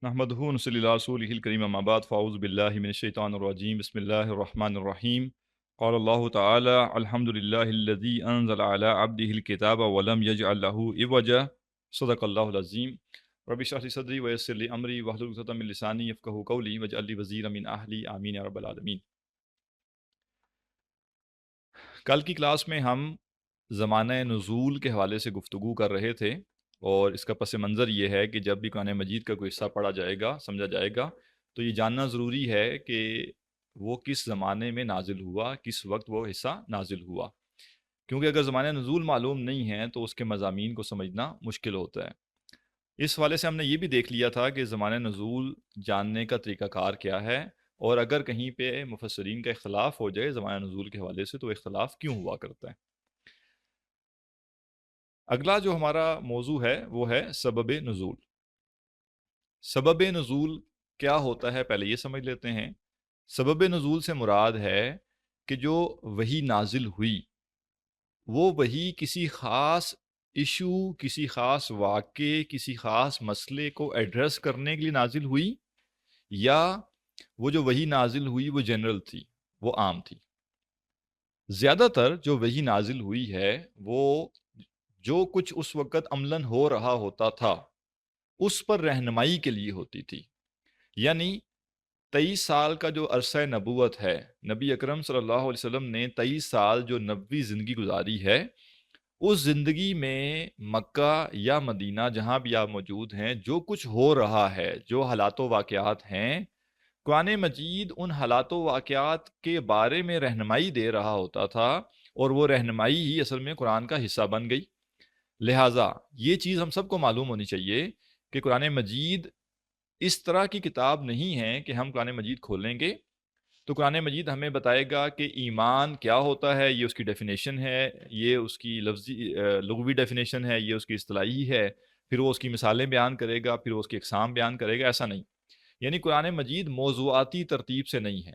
نحمدہ ونصلی علی رسولہ الکریم اما بعد فاعوذ باللہ من الشیطان الرجیم بسم اللہ الرحمن الرحیم قال اللہ تعالی الحمد للہ الذی انزل علی عبدہ الکتاب ولم یجعل لہ عوجا صدق اللہ العظیم رب اشرح لی صدری ویسر لی امری واحلل عقدۃ من لسانی یفقہوا قولی واجعل لی وزیرا من اہلی آمین یا رب العالمین۔ کل کی کلاس میں ہم زمانہ نزول کے حوالے سے گفتگو کر رہے تھے، اور اس کا پس منظر یہ ہے کہ جب بھی قرآن مجید کا کوئی حصہ پڑھا جائے گا، سمجھا جائے گا، تو یہ جاننا ضروری ہے کہ وہ کس زمانے میں نازل ہوا، کس وقت وہ حصہ نازل ہوا، کیونکہ اگر زمانہ نزول معلوم نہیں ہے تو اس کے مضامین کو سمجھنا مشکل ہوتا ہے۔ اس حوالے سے ہم نے یہ بھی دیکھ لیا تھا کہ زمانہ نزول جاننے کا طریقہ کار کیا ہے، اور اگر کہیں پہ مفسرین کا اختلاف ہو جائے زمانہ نزول کے حوالے سے تو اختلاف کیوں ہوا کرتا ہے۔ اگلا جو ہمارا موضوع ہے وہ ہے سبب نزول۔ سبب نزول کیا ہوتا ہے پہلے یہ سمجھ لیتے ہیں۔ سبب نزول سے مراد ہے کہ جو وحی نازل ہوئی وہ وحی کسی خاص ایشو، کسی خاص واقعے، کسی خاص مسئلے کو ایڈریس کرنے کے لیے نازل ہوئی، یا وہ جو وحی نازل ہوئی وہ جنرل تھی، وہ عام تھی۔ زیادہ تر جو وحی نازل ہوئی ہے وہ جو کچھ اس وقت عملاً ہو رہا ہوتا تھا اس پر رہنمائی کے لیے ہوتی تھی۔ یعنی 23 سال کا جو عرصہ نبوت ہے، نبی اکرم صلی اللہ علیہ وسلم نے 23 سال جو نبوی زندگی گزاری ہے، اس زندگی میں مکہ یا مدینہ جہاں بھی آپ موجود ہیں، جو کچھ ہو رہا ہے، جو حالات و واقعات ہیں، قرآن مجید ان حالات و واقعات کے بارے میں رہنمائی دے رہا ہوتا تھا، اور وہ رہنمائی ہی اصل میں قرآن کا حصہ بن گئی۔ لہٰذا یہ چیز ہم سب کو معلوم ہونی چاہیے کہ قرآن مجید اس طرح کی کتاب نہیں ہے کہ ہم قرآن مجید کھولیں گے تو قرآن مجید ہمیں بتائے گا کہ ایمان کیا ہوتا ہے، یہ اس کی ڈیفینیشن ہے، یہ اس کی لفظی لغوی ڈیفینیشن ہے، یہ اس کی اصطلاحی ہے، پھر وہ اس کی مثالیں بیان کرے گا، پھر وہ اس کی اقسام بیان کرے گا۔ ایسا نہیں، یعنی قرآن مجید موضوعاتی ترتیب سے نہیں ہے،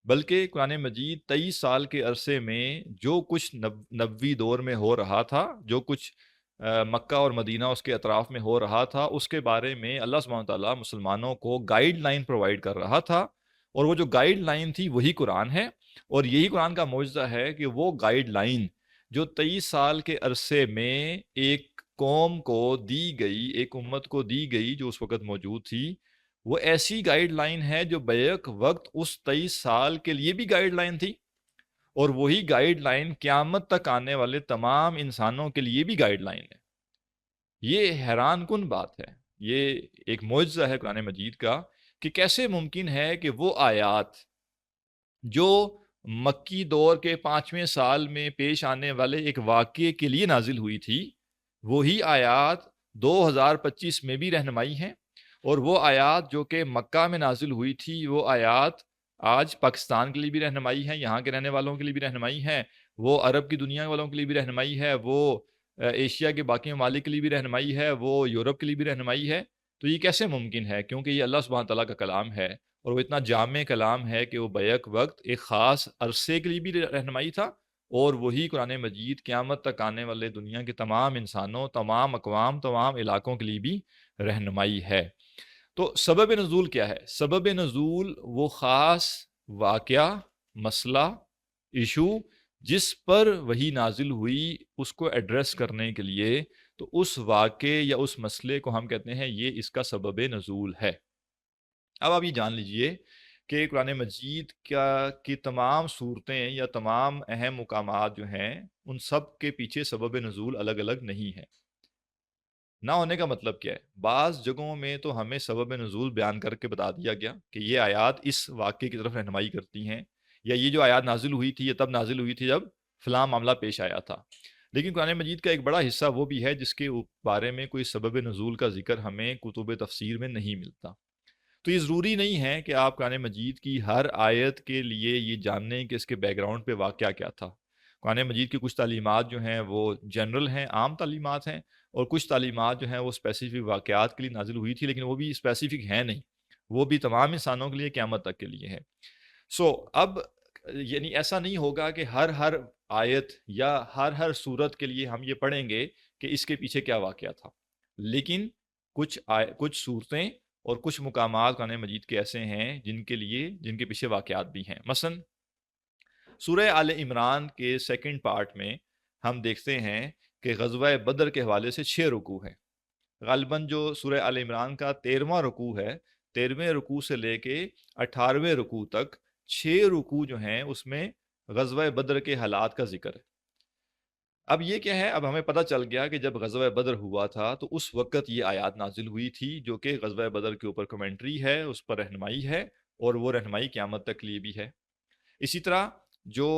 بلکہ قرآن مجید 23 سال کے عرصے میں جو کچھ نبوی دور میں ہو رہا تھا، جو کچھ مکہ اور مدینہ اس کے اطراف میں ہو رہا تھا، اس کے بارے میں اللہ سبحانہ وتعالیٰ مسلمانوں کو گائیڈ لائن پرووائڈ کر رہا تھا، اور وہ جو گائیڈ لائن تھی وہی قرآن ہے۔ اور یہی قرآن کا معجزہ ہے کہ وہ گائیڈ لائن جو 23 سال کے عرصے میں ایک قوم کو دی گئی، ایک امت کو دی گئی جو اس وقت موجود تھی، وہ ایسی گائیڈ لائن ہے جو بیک وقت اس 23 سال کے لیے بھی گائیڈ لائن تھی، اور وہی گائیڈ لائن قیامت تک آنے والے تمام انسانوں کے لیے بھی گائیڈ لائن ہے۔ یہ حیران کن بات ہے، یہ ایک معجزہ ہے قرآن مجید کا کہ کیسے ممکن ہے کہ وہ آیات جو مکی دور کے 5ویں سال میں پیش آنے والے ایک واقعے کے لیے نازل ہوئی تھی، وہی آیات 2025 میں بھی رہنمائی ہیں، اور وہ آیات جو کہ مکہ میں نازل ہوئی تھی وہ آیات آج پاکستان کے لیے بھی رہنمائی ہے، یہاں کے رہنے والوں کے لیے بھی رہنمائی ہے، وہ عرب کی دنیا والوں کے لیے بھی رہنمائی ہے، وہ ایشیا کے باقی ممالک کے لیے بھی رہنمائی ہے، وہ یورپ کے لیے بھی رہنمائی ہے۔ تو یہ کیسے ممکن ہے؟ کیونکہ یہ اللہ سبحانہ تعالیٰ کا کلام ہے، اور وہ اتنا جامع کلام ہے کہ وہ بیک وقت ایک خاص عرصے کے لیے بھی رہنمائی تھا، اور وہی قرآن مجید قیامت تک آنے والے دنیا کے تمام انسانوں، تمام اقوام، تمام علاقوں کے لیے بھی رہنمائی ہے۔ تو سبب نزول کیا ہے؟ سبب نزول وہ خاص واقعہ، مسئلہ، ایشو جس پر وہی نازل ہوئی، اس کو ایڈریس کرنے کے لیے، تو اس واقعے یا اس مسئلے کو ہم کہتے ہیں یہ اس کا سبب نزول ہے۔ اب آپ یہ جان لیجئے کہ قرآن مجید کی تمام صورتیں یا تمام اہم مقامات جو ہیں ان سب کے پیچھے سبب نزول الگ الگ نہیں ہے۔ نہ ہونے کا مطلب کیا ہے؟ بعض جگہوں میں تو ہمیں سبب نزول بیان کر کے بتا دیا گیا کہ یہ آیات اس واقعے کی طرف رہنمائی کرتی ہیں، یا یہ جو آیات نازل ہوئی تھی یہ تب نازل ہوئی تھی جب فلاں معاملہ پیش آیا تھا۔ لیکن قرآن مجید کا ایک بڑا حصہ وہ بھی ہے جس کے بارے میں کوئی سبب نزول کا ذکر ہمیں کتب تفسیر میں نہیں ملتا۔ تو یہ ضروری نہیں ہے کہ آپ قرآن مجید کی ہر آیت کے لیے یہ جانیں کہ اس کے بیک گراؤنڈ پہ واقعہ کیا تھا۔ قرآن مجید کی کچھ تعلیمات جو ہیں وہ جنرل ہیں، عام تعلیمات ہیں، اور کچھ تعلیمات جو ہیں وہ اسپیسیفک واقعات کے لیے نازل ہوئی تھی، لیکن وہ بھی اسپیسیفک ہیں نہیں، وہ بھی تمام انسانوں کے لیے قیامت تک کے لیے ہے۔ اب یعنی ایسا نہیں ہوگا کہ ہر آیت یا ہر صورت کے لیے ہم یہ پڑھیں گے کہ اس کے پیچھے کیا واقعہ تھا، لیکن کچھ صورتیں اور کچھ مقامات قرآن مجید کے ایسے ہیں جن کے پیچھے واقعات بھی ہیں۔ مثلا سورہ آل عمران کے سیکنڈ پارٹ میں ہم دیکھتے ہیں کہ غزوہ بدر کے حوالے سے 6 رکوع ہیں۔ غالباً جو سورہ آل عمران کا 13واں رکوع ہے، 13ویں رکوع سے لے کے 18ویں رکوع تک 6 رکوع جو ہیں اس میں غزوہ بدر کے حالات کا ذکر ہے۔ اب یہ کیا ہے، اب ہمیں پتہ چل گیا کہ جب غزوہ بدر ہوا تھا تو اس وقت یہ آیات نازل ہوئی تھی جو کہ غزوہ بدر کے اوپر کمنٹری ہے، اس پر رہنمائی ہے، اور وہ رہنمائی قیامت تک کے لیے بھی ہے۔ اسی طرح جو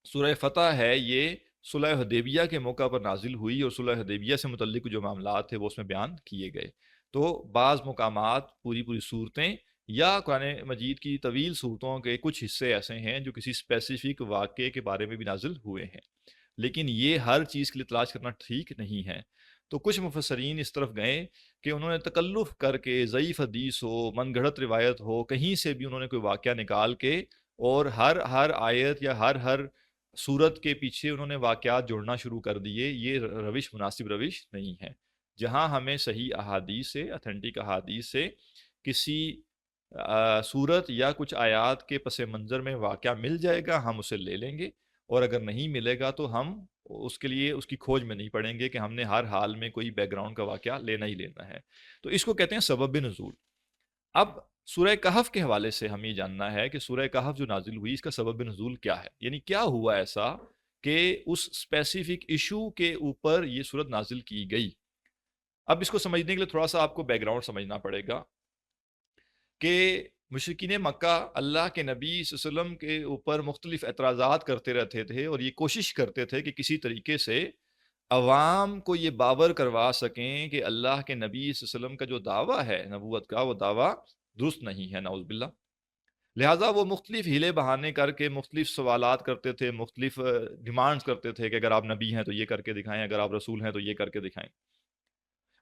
سورہ فتح ہے یہ صلح حدیبیہ کے موقع پر نازل ہوئی، اور صلح حدیبیہ سے متعلق جو معاملات تھے وہ اس میں بیان کیے گئے۔ تو بعض مقامات پوری صورتیں یا قرآن مجید کی طویل صورتوں کے کچھ حصے ایسے ہیں جو کسی اسپیسیفک واقعے کے بارے میں بھی نازل ہوئے ہیں، لیکن یہ ہر چیز کے لیے تلاش کرنا ٹھیک نہیں ہے۔ تو کچھ مفسرین اس طرف گئے کہ انہوں نے تکلف کر کے ضعیف حدیث ہو، من گھڑت روایت ہو، کہیں سے بھی انہوں نے کوئی واقعہ نکال کے اور ہر آیت یا ہر صورت کے پیچھے انہوں نے واقعات جوڑنا شروع کر دیے۔ یہ روش مناسب روش نہیں ہے۔ جہاں ہمیں صحیح احادیث سے، اتھینٹک احادیث سے کسی صورت یا کچھ آیات کے پس منظر میں واقعہ مل جائے گا ہم اسے لے لیں گے، اور اگر نہیں ملے گا تو ہم اس کے لیے اس کی کھوج میں نہیں پڑیں گے کہ ہم نے ہر حال میں کوئی بیک گراؤنڈ کا واقعہ لینا ہی لینا ہے۔ تو اس کو کہتے ہیں سبب نزول۔ اب سورہ کہف کے حوالے سے ہم یہ جاننا ہے کہ سورہ کہف جو نازل ہوئی اس کا سبب نزول کیا ہے، یعنی کیا ہوا ایسا کہ اس اسپیسیفک ایشو کے اوپر یہ سورت نازل کی گئی۔ اب اس کو سمجھنے کے لیے تھوڑا سا آپ کو بیک گراؤنڈ سمجھنا پڑے گا کہ مشرکین مکہ اللہ کے نبی صلی اللہ علیہ وسلم کے اوپر مختلف اعتراضات کرتے رہتے تھے، اور یہ کوشش کرتے تھے کہ کسی طریقے سے عوام کو یہ باور کروا سکیں کہ اللہ کے نبی صلی اللہ علیہ وسلم کا جو دعویٰ ہے نبوت کا، وہ دعویٰ درست نہیں ہے، نعوذ باللہ۔ لہٰذا وہ مختلف ہیلے بہانے کر کے مختلف سوالات کرتے تھے، مختلف ڈیمانڈز کرتے تھے کہ اگر آپ نبی ہیں تو یہ کر کے دکھائیں، اگر آپ رسول ہیں تو یہ کر کے دکھائیں۔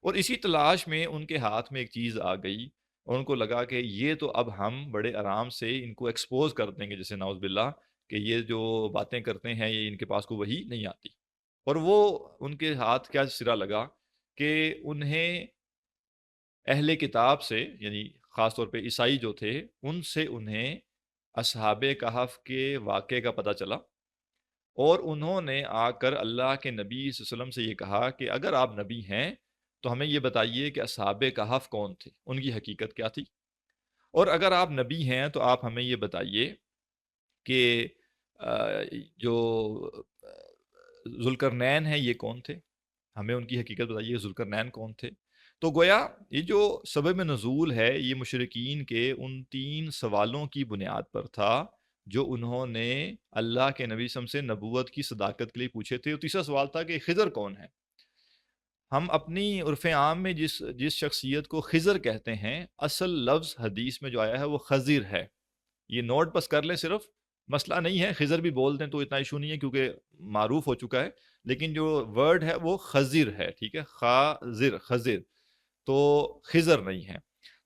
اور اسی تلاش میں ان کے ہاتھ میں ایک چیز آ گئی، اور ان کو لگا کہ یہ تو اب ہم بڑے آرام سے ان کو ایکسپوز کر دیں گے، جیسے نعوذ باللہ، کہ یہ جو باتیں کرتے ہیں یہ ان کے پاس کوئی وحی نہیں آتی۔ اور وہ ان کے ہاتھ کیا سرا لگا کہ انہیں اہل کتاب سے، یعنی خاص طور پہ عیسائی جو تھے، ان سے انہیں اصحاب کہف کے واقعے کا پتہ چلا، اور انہوں نے آ کر اللہ کے نبی صلی اللہ علیہ وسلم سے یہ کہا کہ اگر آپ نبی ہیں تو ہمیں یہ بتائیے کہ اصحاب کہف کون تھے، ان کی حقیقت کیا تھی، اور اگر آپ نبی ہیں تو آپ ہمیں یہ بتائیے کہ جو ذوالقرنین ہیں یہ کون تھے، ہمیں ان کی حقیقت بتائیے، ذوالقرنین کون تھے۔ تو گویا یہ جو سبب نزول ہے یہ مشرکین کے ان 3 سوالوں کی بنیاد پر تھا جو انہوں نے اللہ کے نبی صلی اللہ علیہ وسلم سے نبوت کی صداقت کے لیے پوچھے تھے۔ اور تیسرا سوال تھا کہ خضر کون ہے۔ ہم اپنی عرف عام میں جس شخصیت کو خضر کہتے ہیں، اصل لفظ حدیث میں جو آیا ہے وہ خضر ہے۔ یہ نوٹ بس کر لیں، صرف مسئلہ نہیں ہے، خضر بھی بول دیں تو اتنا ایشو نہیں ہے کیونکہ معروف ہو چکا ہے، لیکن جو ورڈ ہے وہ خضر ہے، ٹھیک ہے، خضر، تو خضر نہیں ہے۔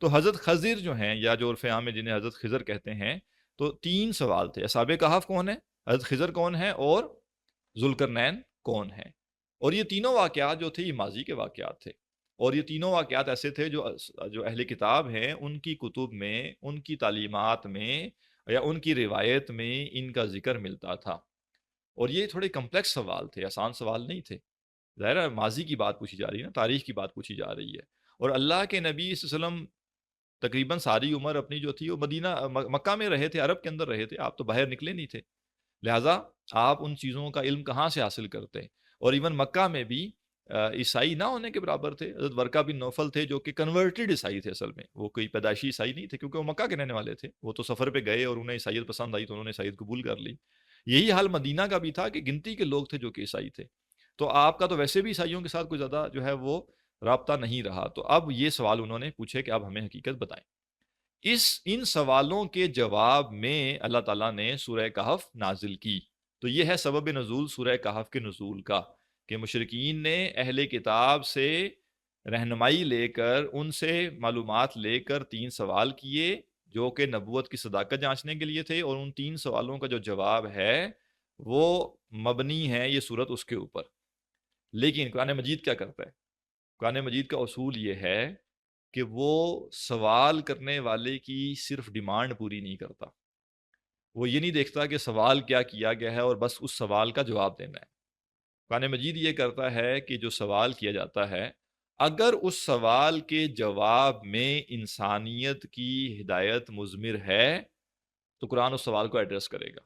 تو حضرت خضر جو ہیں، یا جو عرف عام میں جنہیں حضرت خضر کہتے ہیں، تو 3 سوال تھے، اصحاب کہف کون ہے، حضرت خضر کون ہے، اور ذوالقرنین کون ہے۔ اور یہ تینوں واقعات جو تھے یہ ماضی کے واقعات تھے، اور یہ تینوں واقعات ایسے تھے جو اہل کتاب ہیں ان کی کتب میں، ان کی تعلیمات میں یا ان کی روایت میں ان کا ذکر ملتا تھا۔ اور یہ تھوڑے کمپلیکس سوال تھے، آسان سوال نہیں تھے۔ ظاہر ہے ماضی کی بات پوچھی جا رہی ہے نا، تاریخ کی بات پوچھی جا رہی ہے، اور اللہ کے نبی صلی اللہ علیہ وسلم تقریباً ساری عمر اپنی جو تھی وہ مکہ میں رہے تھے، عرب کے اندر رہے تھے، آپ تو باہر نکلے نہیں تھے، لہٰذا آپ ان چیزوں کا علم کہاں سے حاصل کرتے ہیں۔ اور ایون مکہ میں بھی عیسائی نہ ہونے کے برابر تھے۔ حضرت ورقہ بن نوفل تھے جو کہ کنورٹڈ عیسائی تھے، اصل میں وہ کوئی پیدائشی عیسائی نہیں تھے کیونکہ وہ مکہ کے رہنے والے تھے، وہ تو سفر پہ گئے اور انہیں عیسائیت پسند آئی تو انہوں نے عیسائیت قبول کر لی۔ یہی حال مدینہ کا بھی تھا کہ گنتی کے لوگ تھے جو کہ عیسائی تھے، تو آپ کا تو ویسے بھی عیسائیوں کے ساتھ کوئی زیادہ جو ہے وہ رابطہ نہیں رہا۔ تو اب یہ سوال انہوں نے پوچھے کہ اب ہمیں حقیقت بتائیں۔ ان سوالوں کے جواب میں اللہ تعالیٰ نے سورہ کہف نازل کی۔ تو یہ ہے سبب نزول سورہ کہف کے نزول کا، کہ مشرکین نے اہل کتاب سے رہنمائی لے کر، ان سے معلومات لے کر 3 سوال کیے جو کہ نبوت کی صداقت جانچنے کے لیے تھے، اور ان 3 سوالوں کا جو جواب ہے وہ مبنی ہے یہ صورت اس کے اوپر۔ لیکن قرآن مجید کیا کرتا ہے؟ قرآن مجید کا اصول یہ ہے کہ وہ سوال کرنے والے کی صرف ڈیمانڈ پوری نہیں کرتا، وہ یہ نہیں دیکھتا کہ سوال کیا کیا گیا ہے اور بس اس سوال کا جواب دینا ہے۔ قرآن مجید یہ کرتا ہے کہ جو سوال کیا جاتا ہے، اگر اس سوال کے جواب میں انسانیت کی ہدایت مضمر ہے تو قرآن اس سوال کو ایڈریس کرے گا،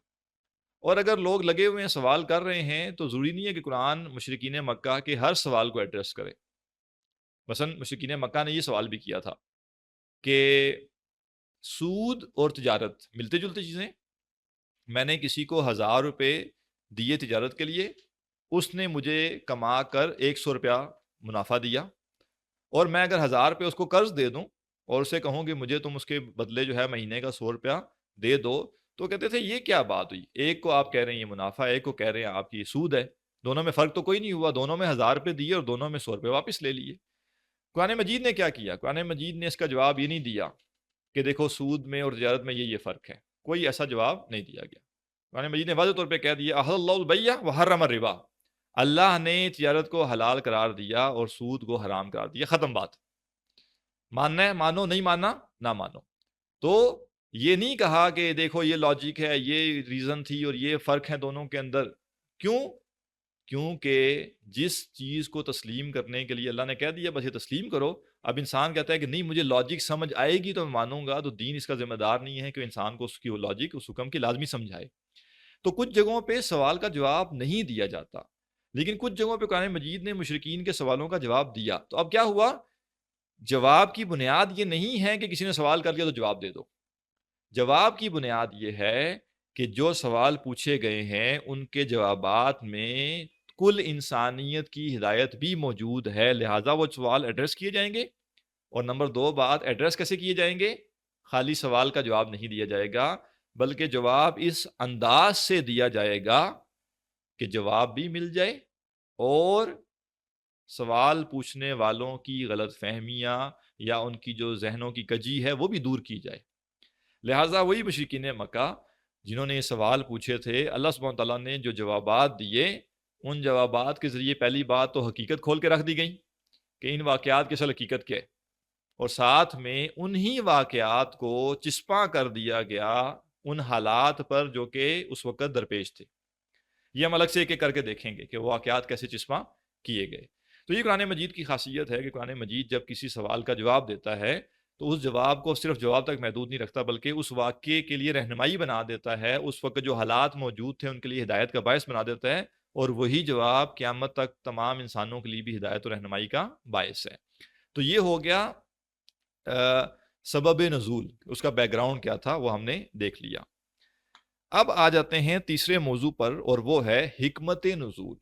اور اگر لوگ لگے ہوئے ہیں سوال کر رہے ہیں تو ضروری نہیں ہے کہ قرآن مشرکین مکہ کے ہر سوال کو ایڈریس کرے۔ مثلا مشرکین مکہ نے یہ سوال بھی کیا تھا کہ سود اور تجارت ملتے جلتے چیزیں، میں نے کسی کو 1000 روپے دیے تجارت کے لیے، اس نے مجھے کما کر 100 روپیہ منافع دیا، اور میں اگر 1000 روپے اس کو قرض دے دوں اور اسے کہوں کہ مجھے تم اس کے بدلے جو ہے مہینے کا 100 روپیہ دے دو، تو کہتے تھے یہ کیا بات ہوئی، ایک کو آپ کہہ رہے ہیں یہ منافع ہے، ایک کو کہہ رہے ہیں آپ کی یہ سود ہے، دونوں میں فرق تو کوئی نہیں ہوا، دونوں میں 1000 روپے دیے اور دونوں میں 100 روپے واپس لے لیے۔ قرآن مجید نے کیا کیا؟ قرآن مجید نے اس کا جواب یہ نہیں دیا کہ دیکھو سود میں اور تجارت میں یہ فرق ہے، کوئی ایسا جواب نہیں دیا گیا۔ قرآن مجید نے واضح طور پہ کہہ دیا احل اللہ البیع وحرم الربا، اللہ نے تجارت کو حلال قرار دیا اور سود کو حرام قرار دیا، ختم بات۔ ماننا ہے مانو، نہیں ماننا نہ مانو۔ تو یہ نہیں کہا کہ دیکھو یہ لاجک ہے، یہ ریزن تھی اور یہ فرق ہے دونوں کے اندر۔ کیوں؟ کیونکہ جس چیز کو تسلیم کرنے کے لیے اللہ نے کہہ دیا بس یہ تسلیم کرو، اب انسان کہتا ہے کہ نہیں مجھے لاجک سمجھ آئے گی تو میں مانوں گا، تو دین اس کا ذمہ دار نہیں ہے کہ انسان کو اس کی وہ لاجک اس حکم کی لازمی سمجھائے۔ تو کچھ جگہوں پہ سوال کا جواب نہیں دیا جاتا، لیکن کچھ جگہوں پہ قرآن مجید نے مشرکین کے سوالوں کا جواب دیا۔ تو اب کیا ہوا؟ جواب کی بنیاد یہ نہیں ہے کہ کسی نے سوال کر لیا تو جواب دے دو، جواب کی بنیاد یہ ہے کہ جو سوال پوچھے گئے ہیں ان کے جوابات میں کل انسانیت کی ہدایت بھی موجود ہے، لہٰذا وہ سوال ایڈریس کیے جائیں گے۔ اور نمبر 2 بات، ایڈریس کیسے کیے جائیں گے؟ خالی سوال کا جواب نہیں دیا جائے گا، بلکہ جواب اس انداز سے دیا جائے گا کہ جواب بھی مل جائے اور سوال پوچھنے والوں کی غلط فہمیاں یا ان کی جو ذہنوں کی کجی ہے وہ بھی دور کی جائے۔ لہٰذا وہی مشرکین مکہ جنہوں نے یہ سوال پوچھے تھے، اللہ سبحانہ تعالیٰ نے جو جوابات دیے، ان جوابات کے ذریعے پہلی بات تو حقیقت کھول کے رکھ دی گئی کہ ان واقعات کی اصل حقیقت کیا ہے، اور ساتھ میں انہی واقعات کو چسپاں کر دیا گیا ان حالات پر جو کہ اس وقت درپیش تھے۔ یہ ہم الگ سے ایک ایک کر کے دیکھیں گے کہ وہ واقعات کیسے چسپاں کیے گئے۔ تو یہ قرآن مجید کی خاصیت ہے کہ قرآن مجید جب کسی سوال کا جواب دیتا ہے تو اس جواب کو صرف جواب تک محدود نہیں رکھتا، بلکہ اس واقعے کے لیے رہنمائی بنا دیتا ہے، اس وقت جو حالات موجود تھے ان کے لیے ہدایت کا باعث بنا دیتا ہے، اور وہی جواب قیامت تک تمام انسانوں کے لیے بھی ہدایت و رہنمائی کا باعث ہے۔ تو یہ ہو گیا سبب نزول، اس کا بیک گراؤنڈ کیا تھا وہ ہم نے دیکھ لیا۔ اب آ جاتے ہیں تیسرے موضوع پر، اور وہ ہے حکمت نزول،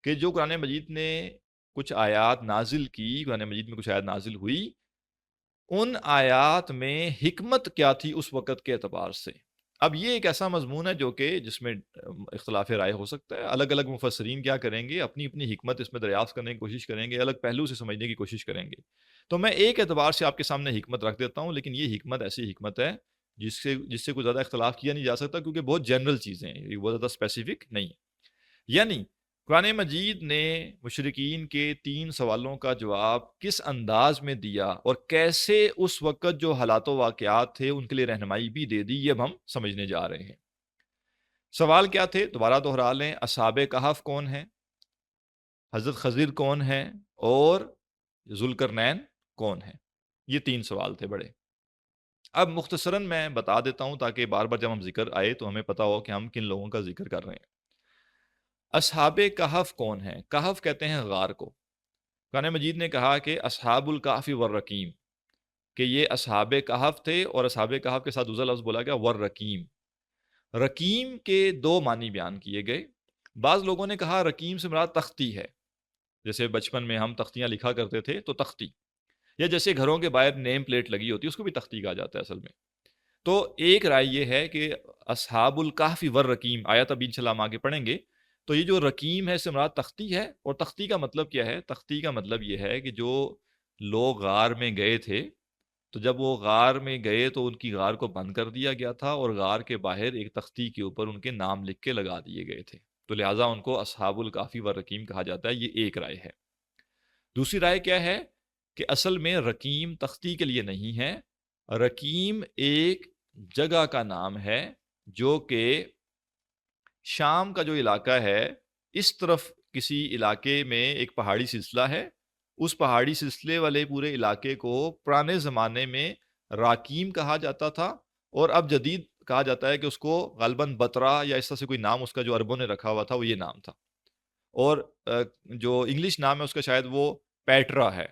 کہ جو قرآن مجید نے کچھ آیات نازل کی، قرآن مجید میں کچھ آیات نازل ہوئی، ان آیات میں حکمت کیا تھی اس وقت کے اعتبار سے۔ اب یہ ایک ایسا مضمون ہے جو کہ جس میں اختلاف رائے ہو سکتا ہے، الگ الگ مفسرین کیا کریں گے، اپنی اپنی حکمت اس میں دریافت کرنے کی کوشش کریں گے، الگ پہلو سے سمجھنے کی کوشش کریں گے۔ تو میں ایک اعتبار سے آپ کے سامنے حکمت رکھ دیتا ہوں، لیکن یہ حکمت ایسی حکمت ہے جس سے کوئی زیادہ اختلاف کیا نہیں جا سکتا، کیونکہ بہت جنرل چیزیں ہیں، یہ بہت زیادہ اسپیسیفک نہیں ہے۔ یعنی قرآن مجید نے مشرکین کے 3 سوالوں کا جواب کس انداز میں دیا اور کیسے اس وقت جو حالات و واقعات تھے ان کے لیے رہنمائی بھی دے دی، یہ اب ہم سمجھنے جا رہے ہیں۔ سوال کیا تھے؟ دوبارہ دہرا لیں، اصحاب کہف کون ہیں، حضرت خضر کون ہیں، اور ذوالقرنین کون ہیں؟ یہ 3 سوال تھے بڑے۔ اب مختصراً میں بتا دیتا ہوں تاکہ بار بار جب ہم ذکر آئے تو ہمیں پتہ ہو کہ ہم کن لوگوں کا ذکر کر رہے ہیں۔ اصحاب کہف کون ہیں؟ کہف کہتے ہیں غار کو۔ قرآن مجید نے کہا کہ اصحاب الکہف والرقیم، کہ یہ اصحاب کہف تھے، اور اصحاب کہف کے ساتھ دوسرا لفظ بولا گیا والرقیم۔ رقیم کے 2 معنی بیان کیے گئے۔ بعض لوگوں نے کہا رقیم سے مراد تختی ہے، جیسے بچپن میں ہم تختیاں لکھا کرتے تھے تو تختی، یا جیسے گھروں کے باہر نیم پلیٹ لگی ہوتی ہے اس کو بھی تختی کہا جاتا ہے اصل میں۔ تو ایک رائے یہ ہے کہ اصحاب الکہف والرقیم، آیت ابھی انشاءاللہ ہم آگے پڑھیں گے، تو یہ جو رقیم ہے اس سے مراد تختی ہے۔ اور تختی کا مطلب کیا ہے؟ تختی کا مطلب یہ ہے کہ جو لوگ غار میں گئے تھے، تو جب وہ غار میں گئے تو ان کی غار کو بند کر دیا گیا تھا، اور غار کے باہر ایک تختی کے اوپر ان کے نام لکھ کے لگا دیے گئے تھے، تو لہٰذا ان کو اصحاب الکہف والرقیم کہا جاتا ہے۔ یہ ایک رائے ہے۔ دوسری رائے کیا ہے کہ اصل میں رقیم تختی کے لیے نہیں ہے، رقیم ایک جگہ کا نام ہے جو کہ شام کا جو علاقہ ہے، اس طرف کسی علاقے میں ایک پہاڑی سلسلہ ہے، اس پہاڑی سلسلے والے پورے علاقے کو پرانے زمانے میں راکیم کہا جاتا تھا، اور اب جدید کہا جاتا ہے کہ اس کو غالباً بترا یا اس طرح سے کوئی نام اس کا جو عربوں نے رکھا ہوا تھا وہ یہ نام تھا، اور جو انگلش نام ہے اس کا شاید وہ پیٹرا ہے۔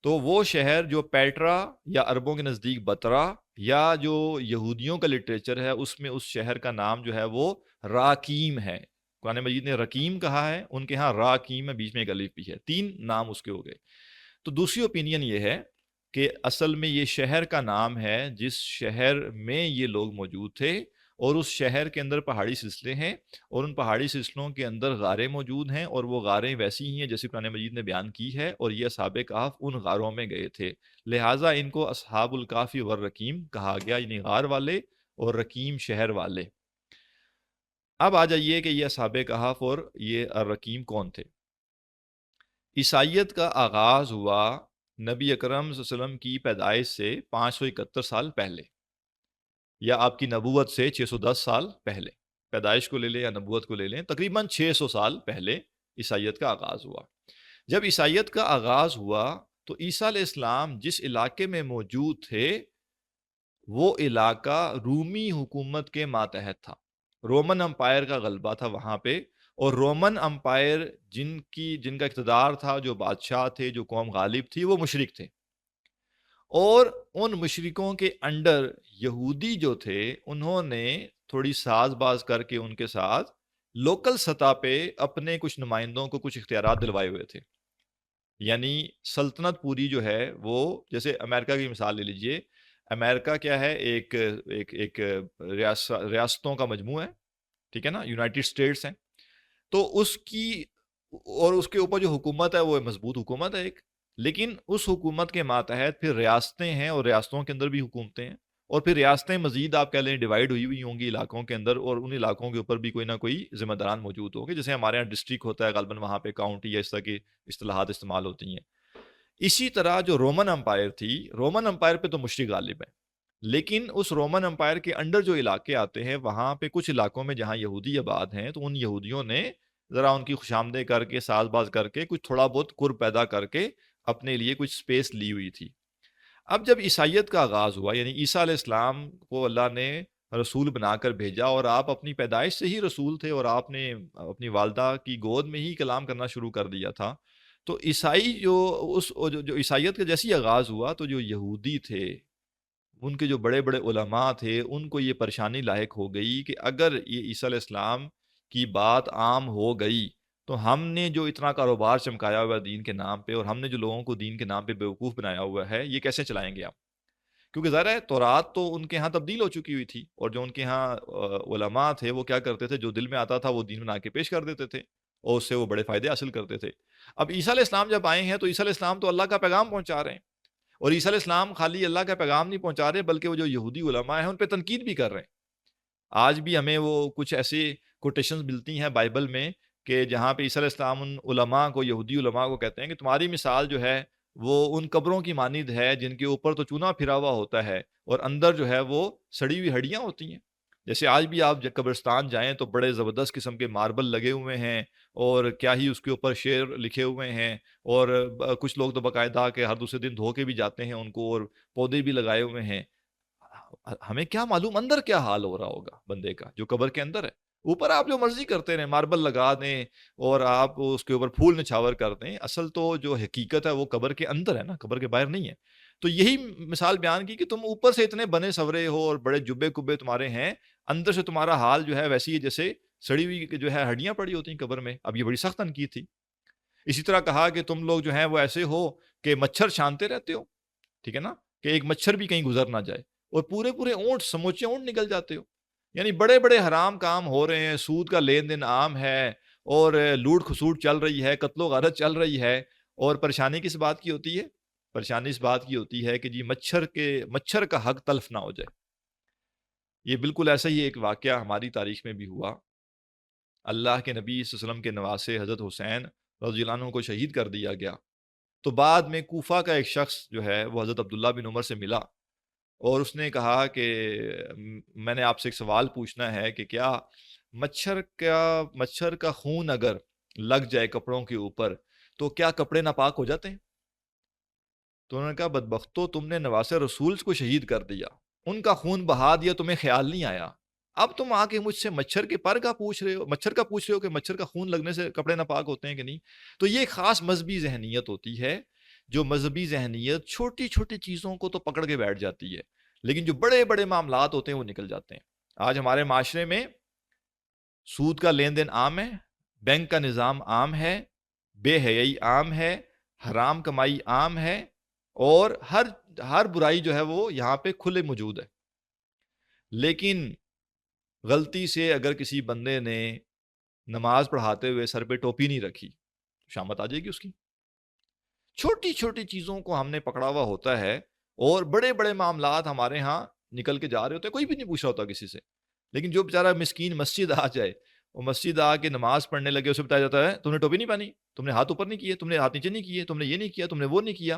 تو وہ شہر جو پیٹرا یا عربوں کے نزدیک بترا، یا جو یہودیوں کا لٹریچر ہے اس میں اس شہر کا نام جو ہے وہ راکیم ہے۔ قرآن مجید نے رقیم کہا ہے، ان کے ہاں راکیم ہے، بیچ میں ایک الف بھی ہے، 3 نام اس کے ہو گئے۔ تو دوسری اوپینین یہ ہے کہ اصل میں یہ شہر کا نام ہے جس شہر میں یہ لوگ موجود تھے، اور اس شہر کے اندر پہاڑی سلسلے ہیں، اور ان پہاڑی سلسلوں کے اندر غاریں موجود ہیں، اور وہ غاریں ویسی ہی ہیں جیسے قرآن مجید نے بیان کی ہے، اور یہ اصحاب کہف ان غاروں میں گئے تھے، لہٰذا ان کو اصحاب الکافی والرقیم کہا گیا، یعنی غار والے اور رقیم شہر والے۔ اب آ جائیے کہ یہ اصحاب کہف اور یہ الرقیم کون تھے۔ عیسائیت کا آغاز ہوا نبی اکرم صلی اللہ علیہ وسلم کی پیدائش سے 571 سال پہلے، یا آپ کی نبوت سے 610 سال پہلے، پیدائش کو لے لیں یا نبوت کو لے لیں، تقریباً 600 سال پہلے عیسائیت کا آغاز ہوا۔ جب عیسائیت کا آغاز ہوا تو عیسیٰ علیہ السلام جس علاقے میں موجود تھے وہ علاقہ رومی حکومت کے ماتحت تھا، رومن امپائر کا غلبہ تھا وہاں پہ، اور رومن امپائر جن کا اقتدار تھا، جو بادشاہ تھے، جو قوم غالب تھی، وہ مشرک تھے، اور ان مشرکوں کے انڈر یہودی جو تھے انہوں نے تھوڑی ساز باز کر کے ان کے ساتھ لوکل سطح پہ اپنے کچھ نمائندوں کو کچھ اختیارات دلوائے ہوئے تھے، یعنی سلطنت پوری جو ہے وہ، جیسے امریکہ کی مثال لے لیجئے، امریکہ کیا ہے، ایک ریاستوں کا مجموعہ ہے، ٹھیک ہے نا، یونائٹڈ اسٹیٹس ہیں، تو اس کی اور اس کے اوپر جو حکومت ہے وہ مضبوط حکومت ہے ایک، لیکن اس حکومت کے ماتحت پھر ریاستیں ہیں، اور ریاستوں کے اندر بھی حکومتیں ہیں، اور پھر ریاستیں مزید آپ کہہ لیں ڈیوائیڈ ہوئی ہوں گی علاقوں کے اندر، اور ان علاقوں کے اوپر بھی کوئی نہ کوئی ذمہ داران موجود ہوں گے، جیسے ہمارے یہاں ڈسٹرکٹ ہوتا ہے غالباً، وہاں پہ کاؤنٹی یا اس طرح کی اصطلاحات استعمال ہوتی ہیں۔ اسی طرح جو رومن امپائر تھی، رومن امپائر پہ تو مشرک غالب ہے، لیکن اس رومن امپائر کے انڈر جو علاقے آتے ہیں وہاں پہ کچھ علاقوں میں جہاں یہودی آباد ہیں، تو ان یہودیوں نے ذرا ان کی خوشامدیں کر کے، ساز باز کر کے، کچھ تھوڑا بہت قرب پیدا کر کے اپنے لیے کچھ سپیس لی ہوئی تھی۔ اب جب عیسائیت کا آغاز ہوا، یعنی عیسیٰ علیہ السلام کو اللہ نے رسول بنا کر بھیجا، اور آپ اپنی پیدائش سے ہی رسول تھے، اور آپ نے اپنی والدہ کی گود میں ہی کلام کرنا شروع کر دیا تھا، تو عیسائی جو عیسائیت کا جیسی آغاز ہوا تو جو یہودی تھے، ان کے جو بڑے بڑے علماء تھے، ان کو یہ پریشانی لاحق ہو گئی کہ اگر یہ عیسیٰ علیہ السلام کی بات عام ہو گئی تو ہم نے جو اتنا کاروبار چمکایا ہوا ہے دین کے نام پہ، اور ہم نے جو لوگوں کو دین کے نام پہ بیوقوف بنایا ہوا ہے، یہ کیسے چلائیں گے ہم؟ کیونکہ ظاہر ہے تورات تو ان کے ہاں تبدیل ہو چکی ہوئی تھی، اور جو ان کے ہاں علماء تھے وہ کیا کرتے تھے، جو دل میں آتا تھا وہ دین بنا کے پیش کر دیتے تھے، اور اس سے وہ بڑے فائدے حاصل کرتے تھے۔ اب عیسیٰ علیہ السلام جب آئے ہیں تو عیسیٰ علیہ السلام تو اللہ کا پیغام پہنچا رہے ہیں، اور عیسیٰ علیہ السلام خالی اللہ کا پیغام نہیں پہنچا رہے بلکہ وہ جو یہودی علماء ہیں ان پہ تنقید بھی کر رہے ہیں۔ آج بھی ہمیں وہ کچھ ایسی کوٹیشنز ملتی ہیں بائبل میں کہ جہاں پہ عیسیٰ علیہ السلام ان علماء کو، یہودی علماء کو کہتے ہیں کہ تمہاری مثال جو ہے وہ ان قبروں کی مانند ہے جن کے اوپر تو چونا پھرا ہوا ہوتا ہے اور اندر جو ہے وہ سڑی ہوئی ہڈیاں ہوتی ہیں۔ جیسے آج بھی آپ قبرستان جائیں تو بڑے زبردست قسم کے ماربل لگے ہوئے ہیں، اور کیا ہی اس کے اوپر شعر لکھے ہوئے ہیں، اور کچھ لوگ تو باقاعدہ کہ ہر دوسرے دن دھو کے بھی جاتے ہیں ان کو، اور پودے بھی لگائے ہوئے ہیں۔ ہمیں کیا معلوم اندر کیا حال ہو رہا ہوگا بندے کا جو قبر کے اندر ہے۔ اوپر آپ جو مرضی کرتے رہیں، ماربل لگا دیں اور آپ اس کے اوپر پھول نچھاور کر دیں، اصل تو جو حقیقت ہے وہ قبر کے اندر ہے نا، قبر کے باہر نہیں ہے۔ تو یہی مثال بیان کی کہ تم اوپر سے اتنے بنے سورے ہو اور بڑے جبے کبے تمہارے ہیں، اندر سے تمہارا حال جو ہے ویسی ہے جیسے سڑی ہوئی جو ہے ہڈیاں پڑی ہوتی ہیں قبر میں۔ اب یہ بڑی سخت تنقید تھی۔ اسی طرح کہا کہ تم لوگ جو ہیں وہ ایسے ہو کہ مچھر چھانتے رہتے ہو، ٹھیک ہے نا، کہ ایک مچھر بھی کہیں گزر نہ جائے، اور پورے پورے اونٹ، سموچے اونٹ نکل جاتے ہو۔ یعنی بڑے بڑے حرام کام ہو رہے ہیں، سود کا لین دین عام ہے، اور لوٹ کھسوٹ چل رہی ہے، قتل و غارت چل رہی ہے، اور پریشانی کس بات کی ہوتی ہے؟ پریشانی اس بات کی ہوتی ہے کہ جی مچھر کا حق تلف نہ ہو جائے۔ یہ بالکل ایسا ہی ایک واقعہ ہماری تاریخ میں بھی ہوا۔ اللہ کے نبی صلی اللہ علیہ وسلم کے نواسے حضرت حسین رضی اللہ عنہ کو شہید کر دیا گیا، تو بعد میں کوفہ کا ایک شخص جو ہے وہ حضرت عبداللہ بن عمر سے ملا اور اس نے کہا کہ میں نے آپ سے ایک سوال پوچھنا ہے کہ کیا مچھر کا خون اگر لگ جائے کپڑوں کے اوپر تو کیا کپڑے ناپاک ہو جاتے ہیں؟ تو انہوں نے کہا بدبختو، تم نے نواسہ رسول کو شہید کر دیا، ان کا خون بہا دیا، تمہیں خیال نہیں آیا، اب تم آ کے مجھ سے مچھر کے پر کا پوچھ رہے ہو، مچھر کا پوچھ رہے ہو کہ مچھر کا خون لگنے سے کپڑے ناپاک ہوتے ہیں کہ نہیں؟ تو یہ خاص مذہبی ذہنیت ہوتی ہے، جو مذہبی ذہنیت چھوٹی چھوٹی چیزوں کو تو پکڑ کے بیٹھ جاتی ہے، لیکن جو بڑے بڑے معاملات ہوتے ہیں وہ نکل جاتے ہیں۔ آج ہمارے معاشرے میں سود کا لین دین عام ہے، بینک کا نظام عام ہے، بے حیائی عام ہے، حرام کمائی عام ہے، اور ہر برائی جو ہے وہ یہاں پہ کھلے موجود ہے۔ لیکن غلطی سے اگر کسی بندے نے نماز پڑھاتے ہوئے سر پہ ٹوپی نہیں رکھی، شامت آ جائے گی اس کی۔ چھوٹی چھوٹی چیزوں کو ہم نے پکڑا ہوا ہوتا ہے اور بڑے بڑے معاملات ہمارے ہاں نکل کے جا رہے ہوتے ہیں، کوئی بھی نہیں پوچھ رہا ہوتا کسی سے، لیکن جو بیچارہ مسکین مسجد آ جائے، وہ مسجد آ کے نماز پڑھنے لگے، اسے بتایا جاتا ہے تم نے ٹوپی نہیں پہنی، تم نے ہاتھ اوپر نہیں کیے، تم نے ہاتھ نیچے نہیں کیے، تم نے یہ نہیں کیا، تم نے وہ نہیں کیا۔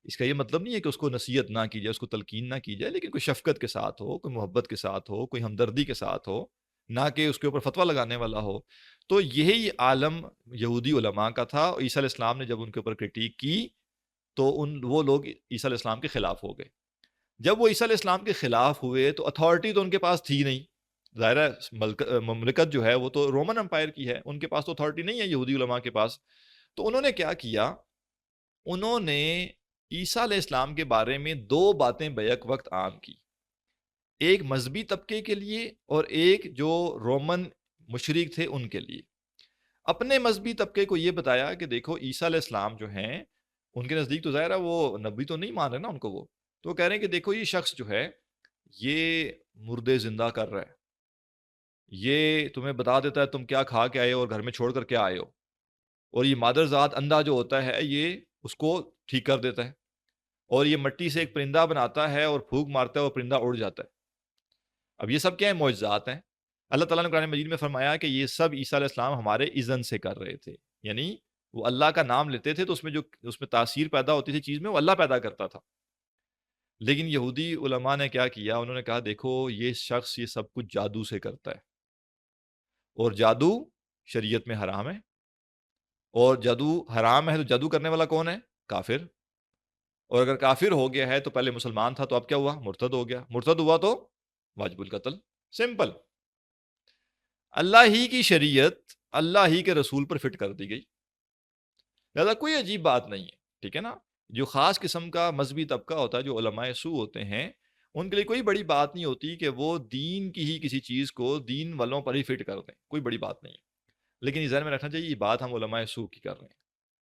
اس کا یہ مطلب نہیں ہے کہ اس کو نصیحت نہ کی جائے، اس کو تلقین نہ کی جائے، لیکن کوئی شفقت کے ساتھ ہو، کوئی محبت کے ساتھ ہو، کوئی ہمدردی کے ساتھ ہو، نہ کہ اس کے اوپر فتویٰ لگانے والا ہو۔ تو یہی عالم یہودی علماء کا تھا، اور عیسیٰ علیہ السلام نے جب ان کے اوپر کرٹیک کی تو وہ لوگ عیسیٰ علیہ السلام کے خلاف ہو گئے۔ جب وہ عیسیٰ علیہ السلام کے خلاف ہوئے تو اتھارٹی تو ان کے پاس تھی نہیں، ظاہر ہے مملکت جو ہے وہ تو رومن امپائر کی ہے، ان کے پاس تو اتھارٹی نہیں ہے یہودی علماء کے پاس۔ تو انہوں نے کیا کیا، انہوں نے عیسیٰ علیہ السلام کے بارے میں دو باتیں بیک وقت عام کی، ایک مذہبی طبقے کے لیے اور ایک جو رومن مشرک تھے ان کے لیے۔ اپنے مذہبی طبقے کو یہ بتایا کہ دیکھو عیسیٰ علیہ السلام جو ہیں، ان کے نزدیک تو ظاہر ہے وہ نبی تو نہیں مان رہے نا ان کو، وہ تو کہہ رہے ہیں کہ دیکھو یہ شخص جو ہے یہ مردے زندہ کر رہا ہے، یہ تمہیں بتا دیتا ہے تم کیا کھا کے آئے ہو اور گھر میں چھوڑ کر کے آئے ہو، اور یہ مادر ذات اندھا جو ہوتا ہے یہ اس کو ٹھیک کر دیتا ہے، اور یہ مٹی سے ایک پرندہ بناتا ہے اور پھونک مارتا ہے اور پرندہ اڑ جاتا ہے۔ اب یہ سب کیا ہے؟ معجزات ہیں۔ اللہ تعالیٰ نے قرآن مجید میں فرمایا کہ یہ سب عیسیٰ علیہ السلام ہمارے اذن سے کر رہے تھے، یعنی وہ اللہ کا نام لیتے تھے تو اس میں تاثیر پیدا ہوتی تھی چیز میں، وہ اللہ پیدا کرتا تھا۔ لیکن یہودی علماء نے کیا کیا، انہوں نے کہا دیکھو یہ شخص یہ سب کچھ جادو سے کرتا ہے، اور جادو شریعت میں حرام ہے، اور جادو حرام ہے تو جادو کرنے والا کون ہے؟ کافر، اور اگر کافر ہو گیا ہے تو پہلے مسلمان تھا تو اب کیا ہوا؟ مرتد ہو گیا، مرتد ہوا تو واجب القتل، سمپل۔ اللہ ہی کی شریعت اللہ ہی کے رسول پر فٹ کر دی گئی، لہذا کوئی عجیب بات نہیں ہے، ٹھیک ہے نا؟ جو خاص قسم کا مذہبی طبقہ ہوتا ہے، جو علماء سو ہوتے ہیں، ان کے لیے کوئی بڑی بات نہیں ہوتی کہ وہ دین کی ہی کسی چیز کو دین والوں پر ہی فٹ کر دیں، کوئی بڑی بات نہیں ہے، لیکن یہ ذہن میں رکھنا چاہیے یہ بات ہم علماء سو کی کر رہے ہیں۔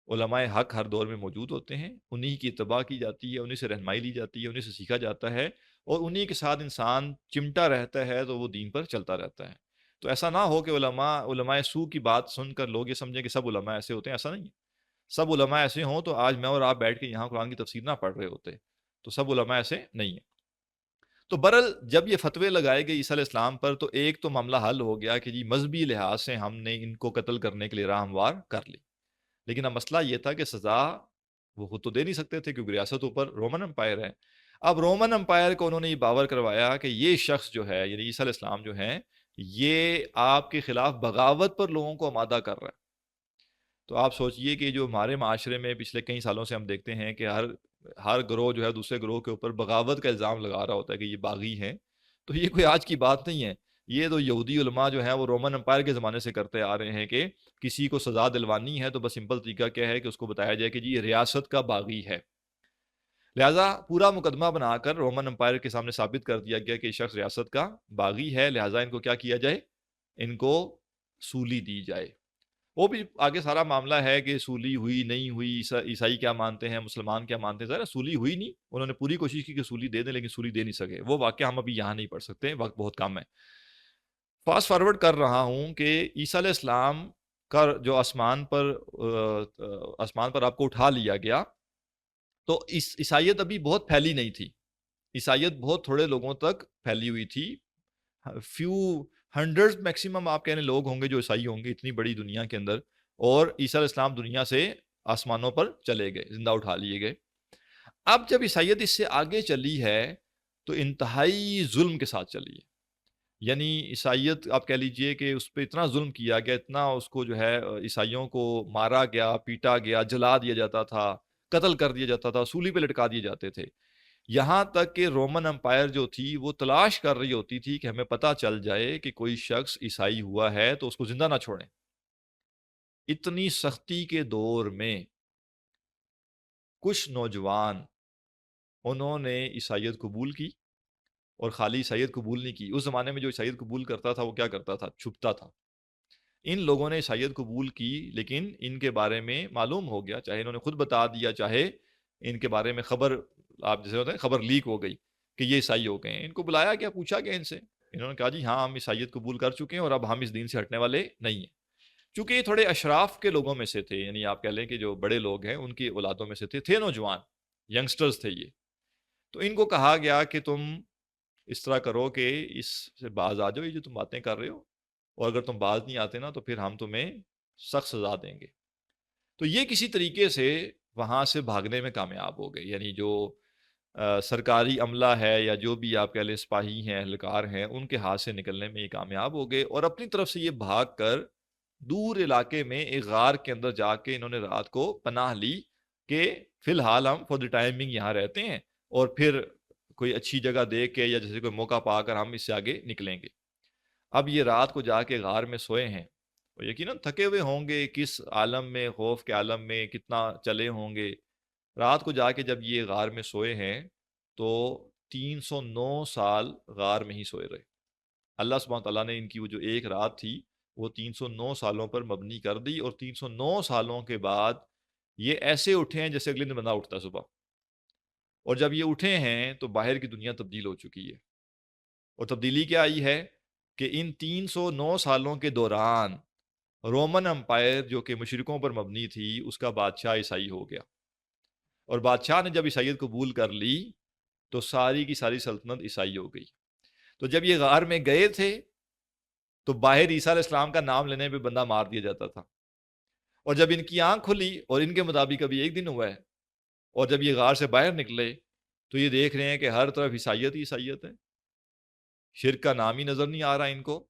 علماء حق ہر دور میں موجود ہوتے ہیں، انہی کی اتباع کی جاتی ہے، انہی سے رہنمائی لی جاتی ہے، انہی سے سیکھا جاتا ہے، اور انہی کے ساتھ انسان چمٹا رہتا ہے تو وہ دین پر چلتا رہتا ہے۔ تو ایسا نہ ہو کہ علماء سو کی بات سن کر لوگ یہ سمجھیں کہ سب علماء ایسے ہوتے ہیں، ایسا نہیں ہے۔ سب علماء ایسے ہوں تو آج میں اور آپ بیٹھ کے یہاں قرآن کی تفسیر نہ پڑھ رہے ہوتے، تو سب علماء ایسے نہیں ہیں۔ تو برحال جب یہ فتوے لگائے گئے عیسیٰ علیہ السلام پر تو ایک تو معاملہ حل ہو گیا کہ جی مذہبی لحاظ سے ہم نے ان کو قتل کرنے کے لیے راہ ہموار کر لی، لیکن اب مسئلہ یہ تھا کہ سزا وہ خود تو دے نہیں سکتے تھے کیونکہ ریاست اوپر رومن امپائر ہے۔ اب رومن امپائر کو انہوں نے یہ باور کروایا کہ یہ شخص جو ہے یعنی عیسیٰ علیہ السلام جو ہیں، یہ آپ کے خلاف بغاوت پر لوگوں کو آمادہ کر رہا ہے۔ تو آپ سوچئے کہ جو ہمارے معاشرے میں پچھلے کئی سالوں سے ہم دیکھتے ہیں کہ ہر گروہ جو ہے دوسرے گروہ کے اوپر بغاوت کا الزام لگا رہا ہوتا ہے کہ یہ باغی ہیں، تو یہ کوئی آج کی بات نہیں ہے، یہ تو یہودی علماء جو ہیں وہ رومن امپائر کے زمانے سے کرتے آ رہے ہیں کہ کسی کو سزا دلوانی ہے تو بس سمپل طریقہ کیا ہے کہ اس کو بتایا جائے کہ جی یہ ریاست کا باغی ہے، لہٰذا پورا مقدمہ بنا کر رومن امپائر کے سامنے ثابت کر دیا گیا کہ یہ شخص ریاست کا باغی ہے، لہٰذا ان کو کیا کیا جائے؟ ان کو سولی دی جائے۔ وہ بھی آگے سارا معاملہ ہے کہ سولی ہوئی نہیں ہوئی، عیسائی کیا مانتے ہیں، مسلمان کیا مانتے ہیں، ذرا سولی ہوئی نہیں، انہوں نے پوری کوشش کی کہ سولی دے دیں لیکن سولی دے نہیں سکے، وہ واقعہ ہم ابھی یہاں نہیں پڑھ سکتے، وقت بہت کم ہے۔ فاسٹ فارورڈ کر رہا ہوں کہ عیسیٰ علیہ السلام کا جو آسمان پر آپ کو اٹھا لیا گیا تو عیسائیت ابھی بہت پھیلی نہیں تھی، عیسائیت بہت تھوڑے لوگوں تک پھیلی ہوئی تھی، فیو ہنڈریڈ میکسیمم آپ کہنے لوگ ہوں گے جو عیسائی ہوں گے اتنی بڑی دنیا کے اندر، اور عیسیٰ علیہ السلام دنیا سے آسمانوں پر چلے گئے، زندہ اٹھا لیے گئے۔ اب جب عیسائیت اس سے آگے چلی ہے تو انتہائی ظلم کے ساتھ چلی ہے، یعنی عیسائیت آپ کہہ لیجئے کہ اس پہ اتنا ظلم کیا گیا، اتنا اس کو جو ہے عیسائیوں کو مارا گیا، پیٹا گیا، جلا دیا جاتا تھا، قتل کر دیا جاتا تھا، سولی پہ لٹکا دیے جاتے تھے، یہاں تک کہ رومن امپائر جو تھی وہ تلاش کر رہی ہوتی تھی کہ ہمیں پتہ چل جائے کہ کوئی شخص عیسائی ہوا ہے تو اس کو زندہ نہ چھوڑیں۔ اتنی سختی کے دور میں کچھ نوجوان انہوں نے عیسائیت قبول کی، اور خالی عیسائیت قبول نہیں کی، اس زمانے میں جو عیسائیت قبول کرتا تھا وہ کیا کرتا تھا؟ چھپتا تھا۔ ان لوگوں نے عیسائیت قبول کی، لیکن ان کے بارے میں معلوم ہو گیا، چاہے انہوں نے خود بتا دیا، چاہے ان کے بارے میں خبر، آپ جیسے ہوتے ہیں خبر لیک ہو گئی کہ یہ عیسائی ہو گئے ہیں، ان کو بلایا گیا، پوچھا گیا ان سے، انہوں نے کہا جی ہاں ہم عیسائیت قبول کر چکے ہیں اور اب ہم اس دین سے ہٹنے والے نہیں ہیں۔ چونکہ یہ تھوڑے اشراف کے لوگوں میں سے تھے، یعنی آپ کہہ لیں کہ جو بڑے لوگ ہیں ان کی اولادوں میں سے تھے نوجوان، ینگسٹرز تھے یہ، تو ان کو کہا گیا کہ تم اس طرح کرو کہ اس سے باز آ جاؤ، یہ جو تم باتیں کر رہے ہو، اور اگر تم باز نہیں آتے نا تو پھر ہم تمہیں سخت سزا دیں گے۔ تو یہ کسی طریقے سے وہاں سے بھاگنے میں کامیاب ہو گئے، یعنی جو سرکاری عملہ ہے یا جو بھی آپ کہہ لیں سپاہی ہیں، اہلکار ہیں، ان کے ہاتھ سے نکلنے میں یہ کامیاب ہو گئے، اور اپنی طرف سے یہ بھاگ کر دور علاقے میں ایک غار کے اندر جا کے انہوں نے رات کو پناہ لی کہ فی الحال ہم فور دی ٹائمنگ یہاں رہتے ہیں، اور پھر کوئی اچھی جگہ دیکھ کے یا جیسے کوئی موقع پا کر ہم اس سے آگے نکلیں گے۔ اب یہ رات کو جا کے غار میں سوئے ہیں، اور یقیناً تھکے ہوئے ہوں گے، کس عالم میں، خوف کے عالم میں کتنا چلے ہوں گے۔ رات کو جا کے جب یہ غار میں سوئے ہیں تو 309 سال غار میں ہی سوئے رہے۔ اللہ سبحانہ تعالیٰ نے ان کی وہ جو ایک رات تھی وہ 309 سالوں پر مبنی کر دی، اور 309 سالوں کے بعد یہ ایسے اٹھے ہیں جیسے اگلے دن بندہ اٹھتا ہے صبح، اور جب یہ اٹھے ہیں تو باہر کی دنیا تبدیل ہو چکی ہے۔ اور تبدیلی کیا آئی ہے کہ ان 309 سالوں کے دوران رومن امپائر جو کہ مشرکوں پر مبنی تھی اس کا بادشاہ عیسائی ہو گیا، اور بادشاہ نے جب عیسائیت قبول کر لی تو ساری کی ساری سلطنت عیسائی ہو گئی۔ تو جب یہ غار میں گئے تھے تو باہر عیسیٰ علیہ السلام کا نام لینے پہ بندہ مار دیا جاتا تھا، اور جب ان کی آنکھ کھلی اور ان کے مطابق ابھی ایک دن ہوا ہے، اور جب یہ غار سے باہر نکلے تو یہ دیکھ رہے ہیں کہ ہر طرف عیسائیت ہی عیسائیت ہے، شرک کا نام ہی نظر نہیں آ رہا ان کو،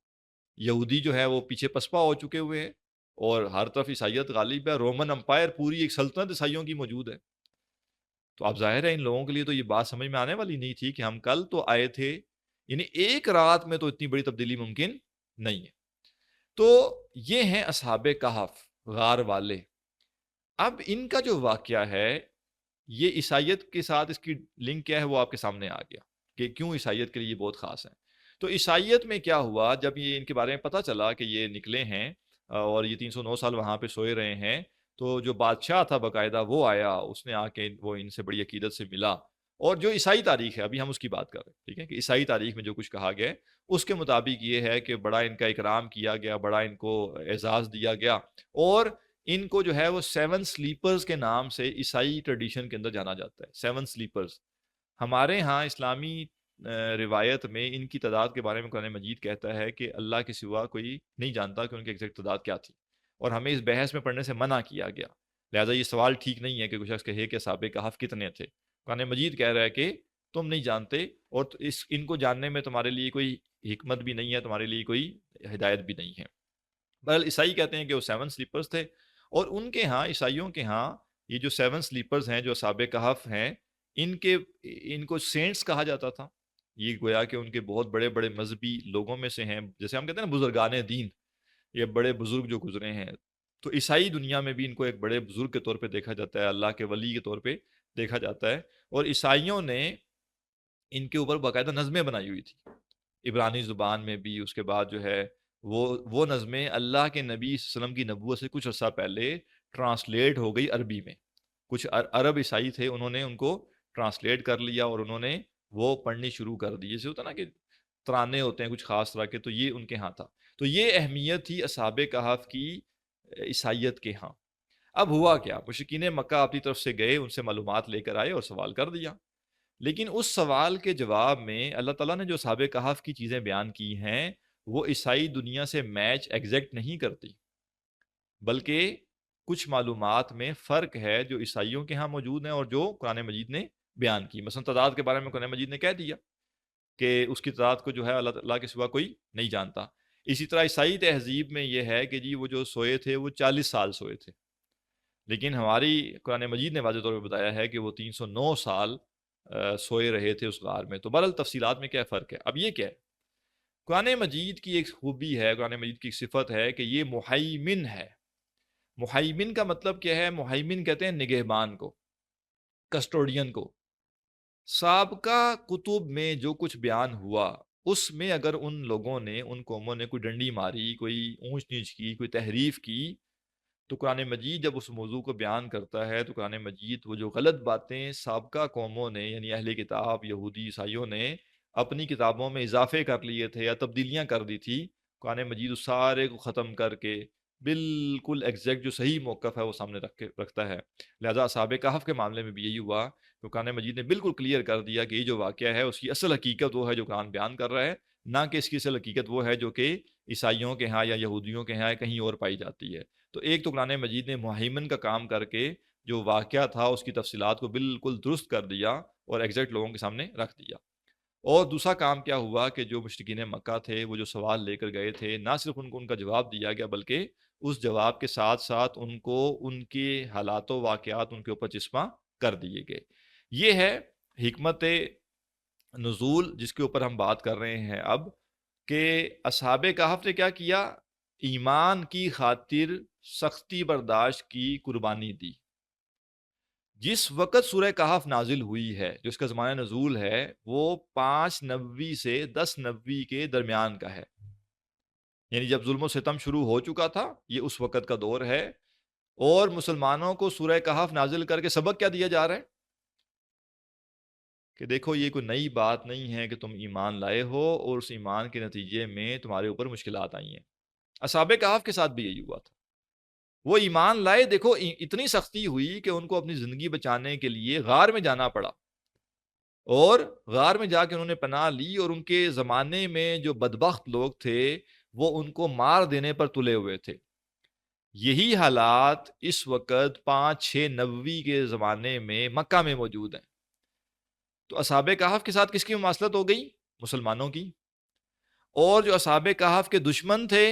یہودی جو ہے وہ پیچھے پسپا ہو چکے ہوئے ہیں، اور ہر طرف عیسائیت غالب ہے، رومن امپائر پوری ایک سلطنت عیسائیوں کی موجود ہے۔ تو اب ظاہر ہے ان لوگوں کے لیے تو یہ بات سمجھ میں آنے والی نہیں تھی کہ ہم کل تو آئے تھے، یعنی ایک رات میں تو اتنی بڑی تبدیلی ممکن نہیں ہے۔ تو یہ ہیں اصحاب کہف، غار والے۔ اب ان کا جو واقعہ ہے یہ عیسائیت کے ساتھ اس کی لنک کیا ہے وہ آپ کے سامنے آ گیا کہ کیوں عیسائیت کے لیے یہ بہت خاص ہے۔ تو عیسائیت میں کیا ہوا، جب یہ ان کے بارے میں پتہ چلا کہ یہ نکلے ہیں اور یہ 309 سال وہاں پہ سوئے رہے ہیں، تو جو بادشاہ تھا باقاعدہ وہ آیا، اس نے آ کے وہ ان سے بڑی عقیدت سے ملا، اور جو عیسائی تاریخ ہے ابھی ہم اس کی بات کر رہے ہیں، ٹھیک ہے، کہ عیسائی تاریخ میں جو کچھ کہا گیا ہے اس کے مطابق یہ ہے کہ بڑا ان کا اکرام کیا گیا، بڑا ان کو اعزاز دیا گیا، اور ان کو جو ہے وہ 7 سلیپرز کے نام سے عیسائی ٹریڈیشن کے اندر جانا جاتا ہے۔ 7 سلیپرز ہمارے ہاں اسلامی روایت میں ان کی تعداد کے بارے میں قرآن مجید کہتا ہے کہ اللہ کے سوا کوئی نہیں جانتا کہ ان کی ایگزیکٹ تعداد کیا تھی، اور ہمیں اس بحث میں پڑھنے سے منع کیا گیا، لہٰذا یہ سوال ٹھیک نہیں ہے کہ کوئی شخص کہے کہ اصحاب کہف کتنے تھے۔ قرآن مجید کہہ رہا ہے کہ تم نہیں جانتے، اور ان کو جاننے میں تمہارے لیے کوئی حکمت بھی نہیں ہے، تمہارے لیے کوئی ہدایت بھی نہیں ہے۔ بہرحال عیسائی کہتے ہیں کہ وہ 7 سلیپرز تھے، اور ان کے ہاں، عیسائیوں کے ہاں، یہ جو 7 سلیپرز ہیں جو اصحاب کہف ہیں، ان کو سینٹس کہا جاتا تھا۔ یہ گویا کہ ان کے بہت بڑے بڑے مذہبی لوگوں میں سے ہیں، جیسے ہم کہتے ہیں نا بزرگان دین، یہ بڑے بزرگ جو گزرے ہیں، تو عیسائی دنیا میں بھی ان کو ایک بڑے بزرگ کے طور پہ دیکھا جاتا ہے، اللہ کے ولی کے طور پہ دیکھا جاتا ہے، اور عیسائیوں نے ان کے اوپر باقاعدہ نظمیں بنائی ہوئی تھی عبرانی زبان میں بھی۔ اس کے بعد جو ہے وہ نظمیں اللہ کے نبی صلی اللہ علیہ وسلم کی نبوت سے کچھ عرصہ پہلے ٹرانسلیٹ ہو گئی عربی میں، کچھ عرب عیسائی تھے، انہوں نے ان کو ٹرانسلیٹ کر لیا اور انہوں نے وہ پڑھنی شروع کر دی، جیسے ہوتا ہے نا کہ ترانے ہوتے ہیں کچھ خاص طرح کے، تو یہ ان کے ہاں تھا۔ تو یہ اہمیت تھی اصحاب کہف کی عیسائیت کے ہاں۔ اب ہوا کیا، مشرکین مکہ اپنی طرف سے گئے، ان سے معلومات لے کر آئے اور سوال کر دیا، لیکن اس سوال کے جواب میں اللہ تعالیٰ نے جو اصحاب کہف کی چیزیں بیان کی ہیں وہ عیسائی دنیا سے میچ ایگزیکٹ نہیں کرتی، بلکہ کچھ معلومات میں فرق ہے جو عیسائیوں کے ہاں موجود ہیں اور جو قرآن مجید نے بیان کی. مثلا تعداد کے بارے میں قرآن مجید نے کہہ دیا کہ اس کی تعداد کو جو ہے اللہ تعالیٰ کے سوا کوئی نہیں جانتا. اسی طرح عیسائی تہذیب میں یہ ہے کہ جی وہ جو سوئے تھے وہ 40 سال سوئے تھے، لیکن ہماری قرآن مجید نے واضح طور پہ بتایا ہے کہ وہ 309 سال سوئے رہے تھے اس غار میں. تو بہرحال تفصیلات میں کیا فرق ہے. اب یہ کیا ہے، قرآن مجید کی ایک خوبی ہے، قرآن مجید کی ایک صفت ہے کہ یہ محیمن ہے. محیمن کا مطلب کیا ہے؟ محیمن کہتے ہیں نگہبان کو، کسٹوڈین کو. سابقہ کتب میں جو کچھ بیان ہوا اس میں اگر ان لوگوں نے، ان قوموں نے کوئی ڈنڈی ماری، کوئی اونچ نیچ کی، کوئی تحریف کی، تو قرآن مجید جب اس موضوع کو بیان کرتا ہے تو قرآن مجید وہ جو غلط باتیں سابقہ قوموں نے یعنی اہل کتاب یہودی عیسائیوں نے اپنی کتابوں میں اضافے کر لیے تھے یا تبدیلیاں کر دی تھی، قرآن مجید اس سارے کو ختم کر کے بالکل ایگزیکٹ جو صحیح موقف ہے وہ سامنے رکھتا ہے. لہذا اصحاب کہف کے معاملے میں بھی یہی ہوا کہ قرآن مجید نے بالکل کلیئر کر دیا کہ یہ جو واقعہ ہے اس کی اصل حقیقت وہ ہے جو قرآن بیان کر رہا ہے، نہ کہ اس کی اصل حقیقت وہ ہے جو کہ عیسائیوں کے ہاں یا یہودیوں کے ہاں کہیں اور پائی جاتی ہے. تو ایک تو قرآن مجید نے محیمن کا کام کر کے جو واقعہ تھا اس کی تفصیلات کو بالکل درست کر دیا اور ایگزیکٹ لوگوں کے سامنے رکھ دیا. اور دوسرا کام کیا ہوا کہ جو مشرکین مکہ تھے وہ جو سوال لے کر گئے تھے، نہ صرف ان کو ان کا جواب دیا گیا بلکہ اس جواب کے ساتھ ساتھ ان کو ان کے حالات و واقعات ان کے اوپر چسپاں کر دیے گئے. یہ ہے حکمت نزول جس کے اوپر ہم بات کر رہے ہیں اب، کہ اصحاب کہف نے کیا کیا؟ ایمان کی خاطر سختی برداشت کی قربانی دی. جس وقت سورہ کہف نازل ہوئی ہے، جو اس کا زمانہ نزول ہے، وہ 590 سے 1090 کے درمیان کا ہے. یعنی جب ظلم و ستم شروع ہو چکا تھا، یہ اس وقت کا دور ہے. اور مسلمانوں کو سورہ کہف نازل کر کے سبق کیا دیا جا رہا ہے کہ دیکھو یہ کوئی نئی بات نہیں ہے کہ تم ایمان لائے ہو اور اس ایمان کے نتیجے میں تمہارے اوپر مشکلات آئی ہیں. اصحاب کہف کے ساتھ بھی یہی ہوا تھا. وہ ایمان لائے، دیکھو اتنی سختی ہوئی کہ ان کو اپنی زندگی بچانے کے لیے غار میں جانا پڑا، اور غار میں جا کے انہوں نے پناہ لی، اور ان کے زمانے میں جو بدبخت لوگ تھے وہ ان کو مار دینے پر تلے ہوئے تھے. یہی حالات اس وقت 590 کے زمانے میں مکہ میں موجود ہیں. تو اصحاب کہف کے ساتھ کس کی مماثلت ہو گئی؟ مسلمانوں کی. اور جو اصحاب کہف کے دشمن تھے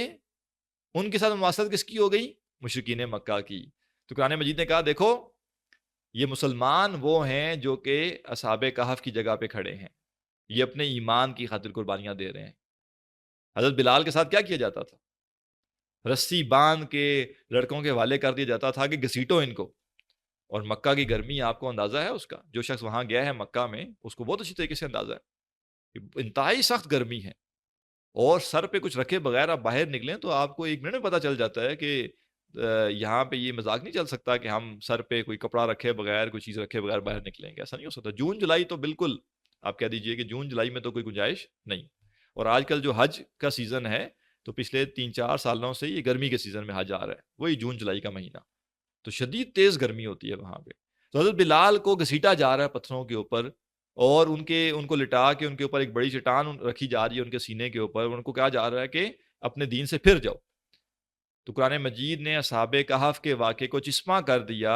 ان کے ساتھ مماثلت کس کی ہو گئی؟ مشرکین مکہ کی. تو قرآن مجید نے کہا دیکھو یہ مسلمان وہ ہیں جو کہ اصحاب کہف کی جگہ پہ کھڑے ہیں، یہ اپنے ایمان کی خاطر قربانیاں دے رہے ہیں. حضرت بلال کے ساتھ کیا کیا جاتا تھا؟ رسی باندھ کے لڑکوں کے حوالے کر دیا جاتا تھا کہ گھسیٹو ان کو. اور مکہ کی گرمی آپ کو اندازہ ہے اس کا، جو شخص وہاں گیا ہے مکہ میں اس کو بہت اچھی طریقے سے اندازہ ہے کہ انتہائی سخت گرمی ہے، اور سر پہ کچھ رکھے بغیر آپ باہر نکلیں تو آپ کو 1 منٹ میں پتہ چل جاتا ہے کہ یہاں پہ یہ مذاق نہیں چل سکتا کہ ہم سر پہ کوئی کپڑا رکھے بغیر، کوئی چیز رکھے بغیر باہر نکلیں گے. ایسا نہیں ہو سکتا. جون جولائی تو بالکل آپ کہہ دیجئے کہ جون جولائی میں تو کوئی گنجائش نہیں. اور آج کل جو حج کا سیزن ہے تو پچھلے 3-4 سالوں سے یہ گرمی کے سیزن میں حج آ رہا ہے، وہی جون جولائی کا مہینہ. تو شدید تیز گرمی ہوتی ہے وہاں پہ. تو حضرت بلال کو گھسیٹا جا رہا ہے پتھروں کے اوپر، اور ان کو لٹا کے ان کے اوپر ایک بڑی چٹان رکھی جا رہی ہے ان کے سینے کے اوپر، ان کو کہا جا رہا ہے کہ اپنے دین سے پھر جاؤ. تو قرآن مجید نے اصحاب کہف کے واقعے کو چسپاں کر دیا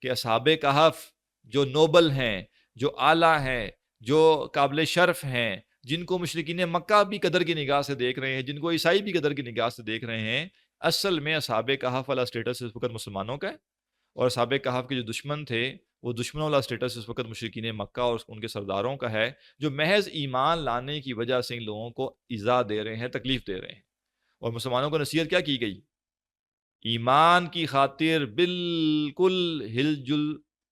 کہ اصحاب کہف جو نوبل ہیں، جو اعلیٰ ہیں، جو قابل شرف ہیں، جن کو مشرکین مکہ بھی قدر کی نگاہ سے دیکھ رہے ہیں، جن کو عیسائی بھی قدر کی نگاہ سے دیکھ رہے ہیں، اصل میں اصحاب کہف والا سٹیٹس اس وقت مسلمانوں کا ہے. اور اصحاب کہف کے جو دشمن تھے وہ دشمنوں والا سٹیٹس اس وقت مشرکین مکہ اور ان کے سرداروں کا ہے، جو محض ایمان لانے کی وجہ سے ان لوگوں کو ایذا دے رہے ہیں، تکلیف دے رہے ہیں. اور مسلمانوں کو نصیحت کیا کی گئی؟ ایمان کی خاطر بالکل ہل جل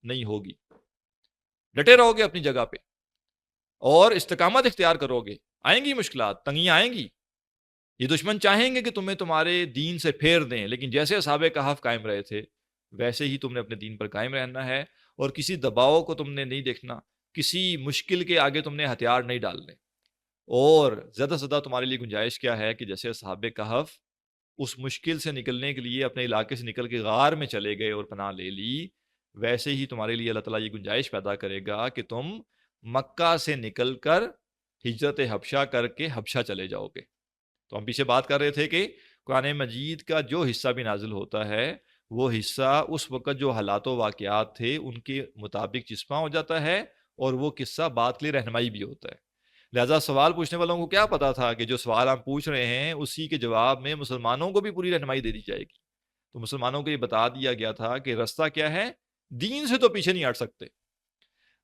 نہیں ہوگی، ڈٹے رہو گے اپنی جگہ پہ اور استقامت اختیار کرو گے. آئیں گی مشکلات، تنگیاں آئیں گی، یہ دشمن چاہیں گے کہ تمہیں تمہارے دین سے پھیر دیں، لیکن جیسے اصحاب کہف قائم رہے تھے ویسے ہی تم نے اپنے دین پر قائم رہنا ہے، اور کسی دباؤ کو تم نے نہیں دیکھنا، کسی مشکل کے آگے تم نے ہتھیار نہیں ڈالنے. اور زیادہ سے زیادہ تمہارے لیے گنجائش کیا ہے کہ جیسے اصحاب کہف اس مشکل سے نکلنے کے لیے اپنے علاقے سے نکل کے غار میں چلے گئے اور پناہ لے لی، ویسے ہی تمہارے لیے اللہ تعالیٰ یہ گنجائش پیدا کرے گا کہ تم مکہ سے نکل کر ہجرت حبشہ کر کے حبشہ چلے جاؤ گے. تو ہم پیچھے بات کر رہے تھے کہ قرآن مجید کا جو حصہ بھی نازل ہوتا ہے وہ حصہ اس وقت جو حالات و واقعات تھے ان کے مطابق چسپاں ہو جاتا ہے، اور وہ قصہ بات کے لیے رہنمائی بھی ہوتا ہے۔ لہٰذا سوال پوچھنے والوں کو کیا پتا تھا کہ جو سوال ہم پوچھ رہے ہیں اسی کے جواب میں مسلمانوں کو بھی پوری رہنمائی دے دی جائے گی۔ تو مسلمانوں کو یہ بتا دیا گیا تھا کہ رستہ کیا ہے، دین سے تو پیچھے نہیں ہٹ سکتے،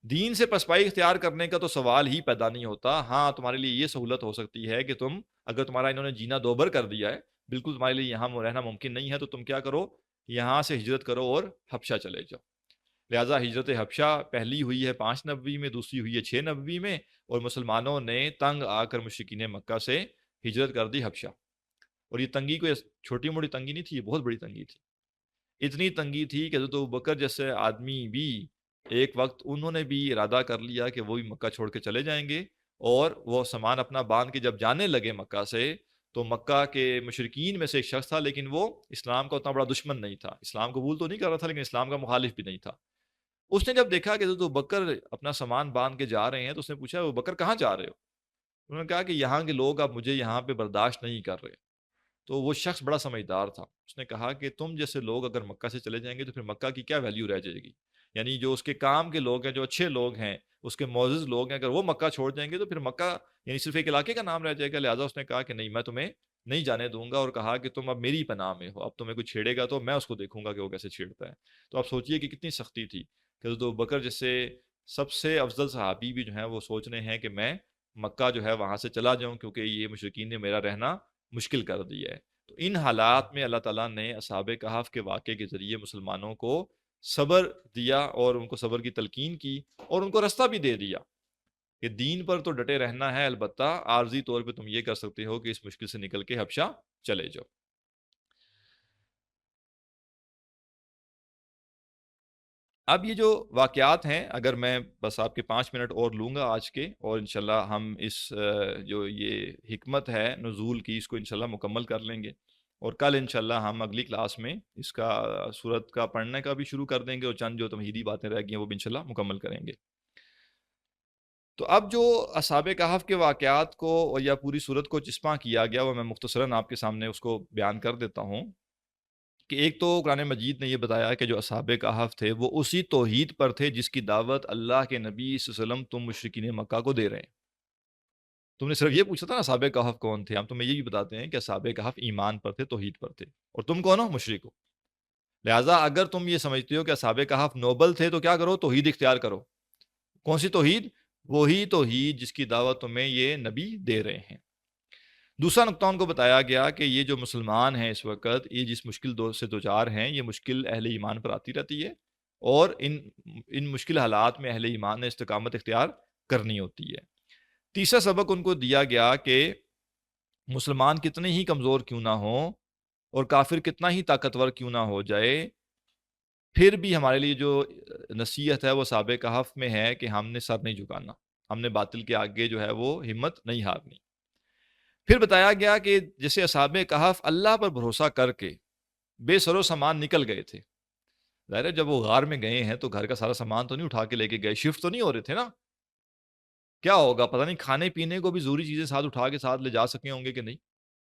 دین سے پسپائی اختیار کرنے کا تو سوال ہی پیدا نہیں ہوتا۔ ہاں تمہارے لیے یہ سہولت ہو سکتی ہے کہ تم، اگر تمہارا انہوں نے جینا دوبر کر دیا ہے، بالکل تمہارے لیے یہاں رہنا ممکن نہیں ہے، تو تم کیا کرو، یہاں سے ہجرت کرو اور حبشہ چلے جاؤ۔ لہٰذا ہجرت حبشہ پہلی ہوئی ہے 5 نبوی میں، دوسری ہوئی ہے 6 نبوی میں، اور مسلمانوں نے تنگ آ کر مشرکین مکہ سے ہجرت کر دی حبشہ۔ اور یہ تنگی کوئی چھوٹی موٹی تنگی نہیں تھی، یہ بہت بڑی تنگی تھی۔ اتنی تنگی تھی کہ حضرت ابوبکر جیسے آدمی بھی ایک وقت انہوں نے بھی ارادہ کر لیا کہ وہ بھی مکہ چھوڑ کے چلے جائیں گے، اور وہ سامان اپنا باندھ کے جب جانے لگے مکہ سے، تو مکہ کے مشرکین میں سے ایک شخص تھا، لیکن وہ اسلام کا اتنا بڑا دشمن نہیں تھا، اسلام قبول تو نہیں کر رہا تھا لیکن اسلام کا مخالف بھی نہیں تھا۔ اس نے جب دیکھا کہ حضرت ابوبکر اپنا سامان باندھ کے جا رہے ہیں، تو اس نے پوچھا ابوبکر کہاں جا رہے ہو؟ انہوں نے کہا کہ یہاں کے لوگ اب مجھے یہاں پہ برداشت نہیں کر رہے۔ تو وہ شخص بڑا سمجھدار تھا، اس نے کہا کہ تم جیسے لوگ اگر مکہ سے چلے جائیں گے تو پھر مکہ کی کیا ویلیو رہ جائے گی؟ یعنی جو اس کے کام کے لوگ ہیں، جو اچھے لوگ ہیں، اس کے معزز لوگ ہیں، اگر وہ مکہ چھوڑ جائیں گے تو پھر مکہ یعنی صرف ایک علاقے کا نام رہ جائے گا۔ لہٰذا اس نے کہا کہ نہیں، میں تمہیں نہیں جانے دوں گا، اور کہا کہ تم اب میری پناہ میں ہو، اب تمہیں کوئی چھیڑے گا تو میں اس کو دیکھوں گا کہ وہ کیسے چھیڑتا ہے۔ تو آپ سوچئے کہ کتنی سختی تھی کہ حضرت ابوبکر جیسے سب سے افضل صحابی بھی جو ہیں وہ سوچ رہے ہیں کہ میں مکہ جو ہے وہاں سے چلا جاؤں، کیونکہ یہ مشرکین نے میرا رہنا مشکل کر دیا ہے۔ تو ان حالات میں اللہ تعالیٰ نے اصحاب کہف کے واقعے کے ذریعے مسلمانوں کو صبر دیا، اور ان کو صبر کی تلقین کی، اور ان کو رستہ بھی دے دیا کہ دین پر تو ڈٹے رہنا ہے، البتہ عارضی طور پہ تم یہ کر سکتے ہو کہ اس مشکل سے نکل کے حبشہ چلے جاؤ۔ اب یہ جو واقعات ہیں، اگر میں بس آپ کے 5 منٹ اور لوں گا آج کے، اور انشاءاللہ ہم اس جو یہ حکمت ہے نزول کی، اس کو انشاءاللہ مکمل کر لیں گے، اور کل انشاءاللہ ہم اگلی کلاس میں اس کا سورت کا پڑھنے کا بھی شروع کر دیں گے، اور چند جو تمہیدی باتیں رہ گئی ہیں وہ بھی انشاءاللہ مکمل کریں گے۔ تو اب جو اصحاب کہف کے واقعات کو یا پوری سورت کو چسپاں کیا گیا، وہ میں مختصراً آپ کے سامنے اس کو بیان کر دیتا ہوں کہ ایک تو قرآن مجید نے یہ بتایا کہ جو اصحاب کہف تھے وہ اسی توحید پر تھے جس کی دعوت اللہ کے نبی صلی اللہ علیہ وسلم تم مشرکین مکہ کو دے رہے ہیں۔ تم نے صرف یہ پوچھا تھا نا اصحاب کہف کون تھے، ہم تمہیں یہ بھی بتاتے ہیں کہ اصحاب کہف ایمان پر تھے، توحید پر تھے، اور تم کون ہو؟ مشرک ہو۔ لہٰذا اگر تم یہ سمجھتے ہو کہ اصحاب کہف نوبل تھے تو کیا کرو؟ توحید اختیار کرو۔ کون سی توحید؟ وہی توحید جس کی دعوت تمہیں یہ نبی دے رہے ہیں۔ دوسرا نقطہ ان کو بتایا گیا کہ یہ جو مسلمان ہیں اس وقت، یہ جس مشکل دور سے دوچار ہیں، یہ مشکل اہل ایمان پر آتی رہتی ہے، اور ان مشکل حالات میں اہل ایمان نے استقامت اختیار کرنی ہوتی ہے۔ تیسرا سبق ان کو دیا گیا کہ مسلمان کتنے ہی کمزور کیوں نہ ہوں، اور کافر کتنا ہی طاقتور کیوں نہ ہو جائے، پھر بھی ہمارے لیے جو نصیحت ہے وہ اصحاب کہف میں ہے کہ ہم نے سر نہیں جھکانا، ہم نے باطل کے آگے جو ہے وہ ہمت نہیں ہارنی۔ پھر بتایا گیا کہ جیسے اصحاب کہف اللہ پر بھروسہ کر کے بے سر و سامان نکل گئے تھے، ظاہر ہے جب وہ غار میں گئے ہیں تو گھر کا سارا سامان تو نہیں اٹھا کے لے کے گئے، شفٹ تو نہیں ہو رہے تھے نا، کیا ہوگا پتہ نہیں، کھانے پینے کو بھی ضروری چیزیں ساتھ اٹھا کے ساتھ لے جا سکے ہوں گے کہ نہیں،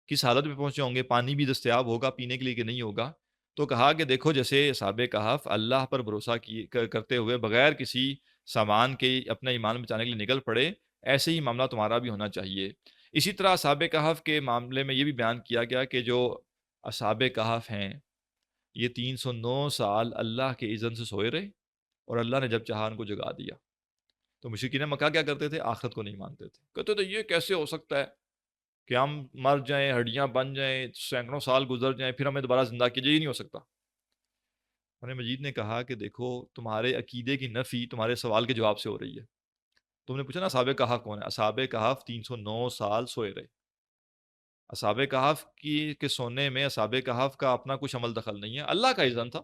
کس حالت میں پہنچے ہوں گے، پانی بھی دستیاب ہوگا پینے کے لیے کہ نہیں ہوگا۔ تو کہا کہ دیکھو جیسے اصحاب کہف اللہ پر بھروسہ کرتے ہوئے بغیر کسی سامان کے اپنا ایمان بچانے کے لیے نکل پڑے، ایسے ہی معاملہ تمہارا بھی ہونا چاہیے۔ اسی طرح اصحاب کہف کے معاملے میں یہ بھی بیان کیا گیا کہ جو اصحاب کہف ہیں یہ 309 سال اللہ کے اذن سے سوئے رہے، اور اللہ نے جب چاہا ان کو جگا دیا۔ تو مشرکین مکہ کیا کرتے تھے؟ آخرت کو نہیں مانتے تھے، کہتے تھے یہ کیسے ہو سکتا ہے کہ ہم مر جائیں، ہڈیاں بن جائیں، سینکڑوں سال گزر جائیں، پھر ہمیں دوبارہ زندہ کیا جائے، یہ نہیں ہو سکتا۔ قرآن مجید نے کہا کہ دیکھو تمہارے عقیدے کی نفی تمہارے سوال کے جواب سے ہو رہی ہے۔ تم نے پوچھا نا اصحاب کہف کون ہے؟ اصحاب کہف 309 سال سوئے رہے۔ اصحاب کہف کے سونے میں اصحاب کہف کا اپنا کچھ عمل دخل نہیں ہے، اللہ کا اذن تھا۔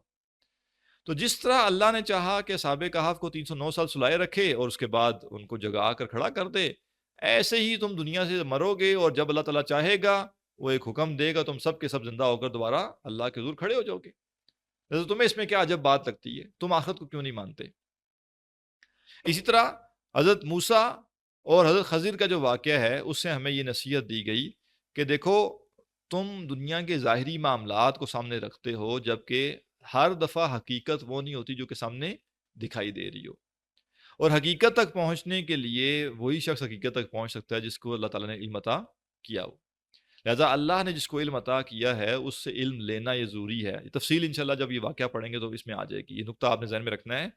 تو جس طرح اللہ نے چاہا کہ اصحاب کہف کو 309 سال سلائے رکھے اور اس کے بعد ان کو جگا کر کھڑا کر دے، ایسے ہی تم دنیا سے مرو گے، اور جب اللہ تعالیٰ چاہے گا وہ ایک حکم دے گا، تم سب کے سب زندہ ہو کر دوبارہ اللہ کے حضور کھڑے ہو جاؤ گے۔ تو تمہیں اس میں کیا عجب بات لگتی ہے؟ تم آخرت کو کیوں نہیں مانتے؟ اسی طرح حضرت موسیٰ اور حضرت خضر کا جو واقعہ ہے اس سے ہمیں یہ نصیحت دی گئی کہ دیکھو تم دنیا کے ظاہری معاملات کو سامنے رکھتے ہو، جبکہ ہر دفعہ حقیقت وہ نہیں ہوتی جو کہ سامنے دکھائی دے رہی ہو، اور حقیقت تک پہنچنے کے لیے وہی شخص حقیقت تک پہنچ سکتا ہے جس کو اللہ تعالیٰ نے علم عطا کیا ہو۔ لہٰذا اللہ نے جس کو علم عطا کیا ہے اس سے علم لینا یہ ضروری ہے۔ یہ تفصیل انشاءاللہ جب یہ واقعہ پڑھیں گے تو اس میں آ جائے گی، یہ نقطہ آپ نے ذہن میں رکھنا ہے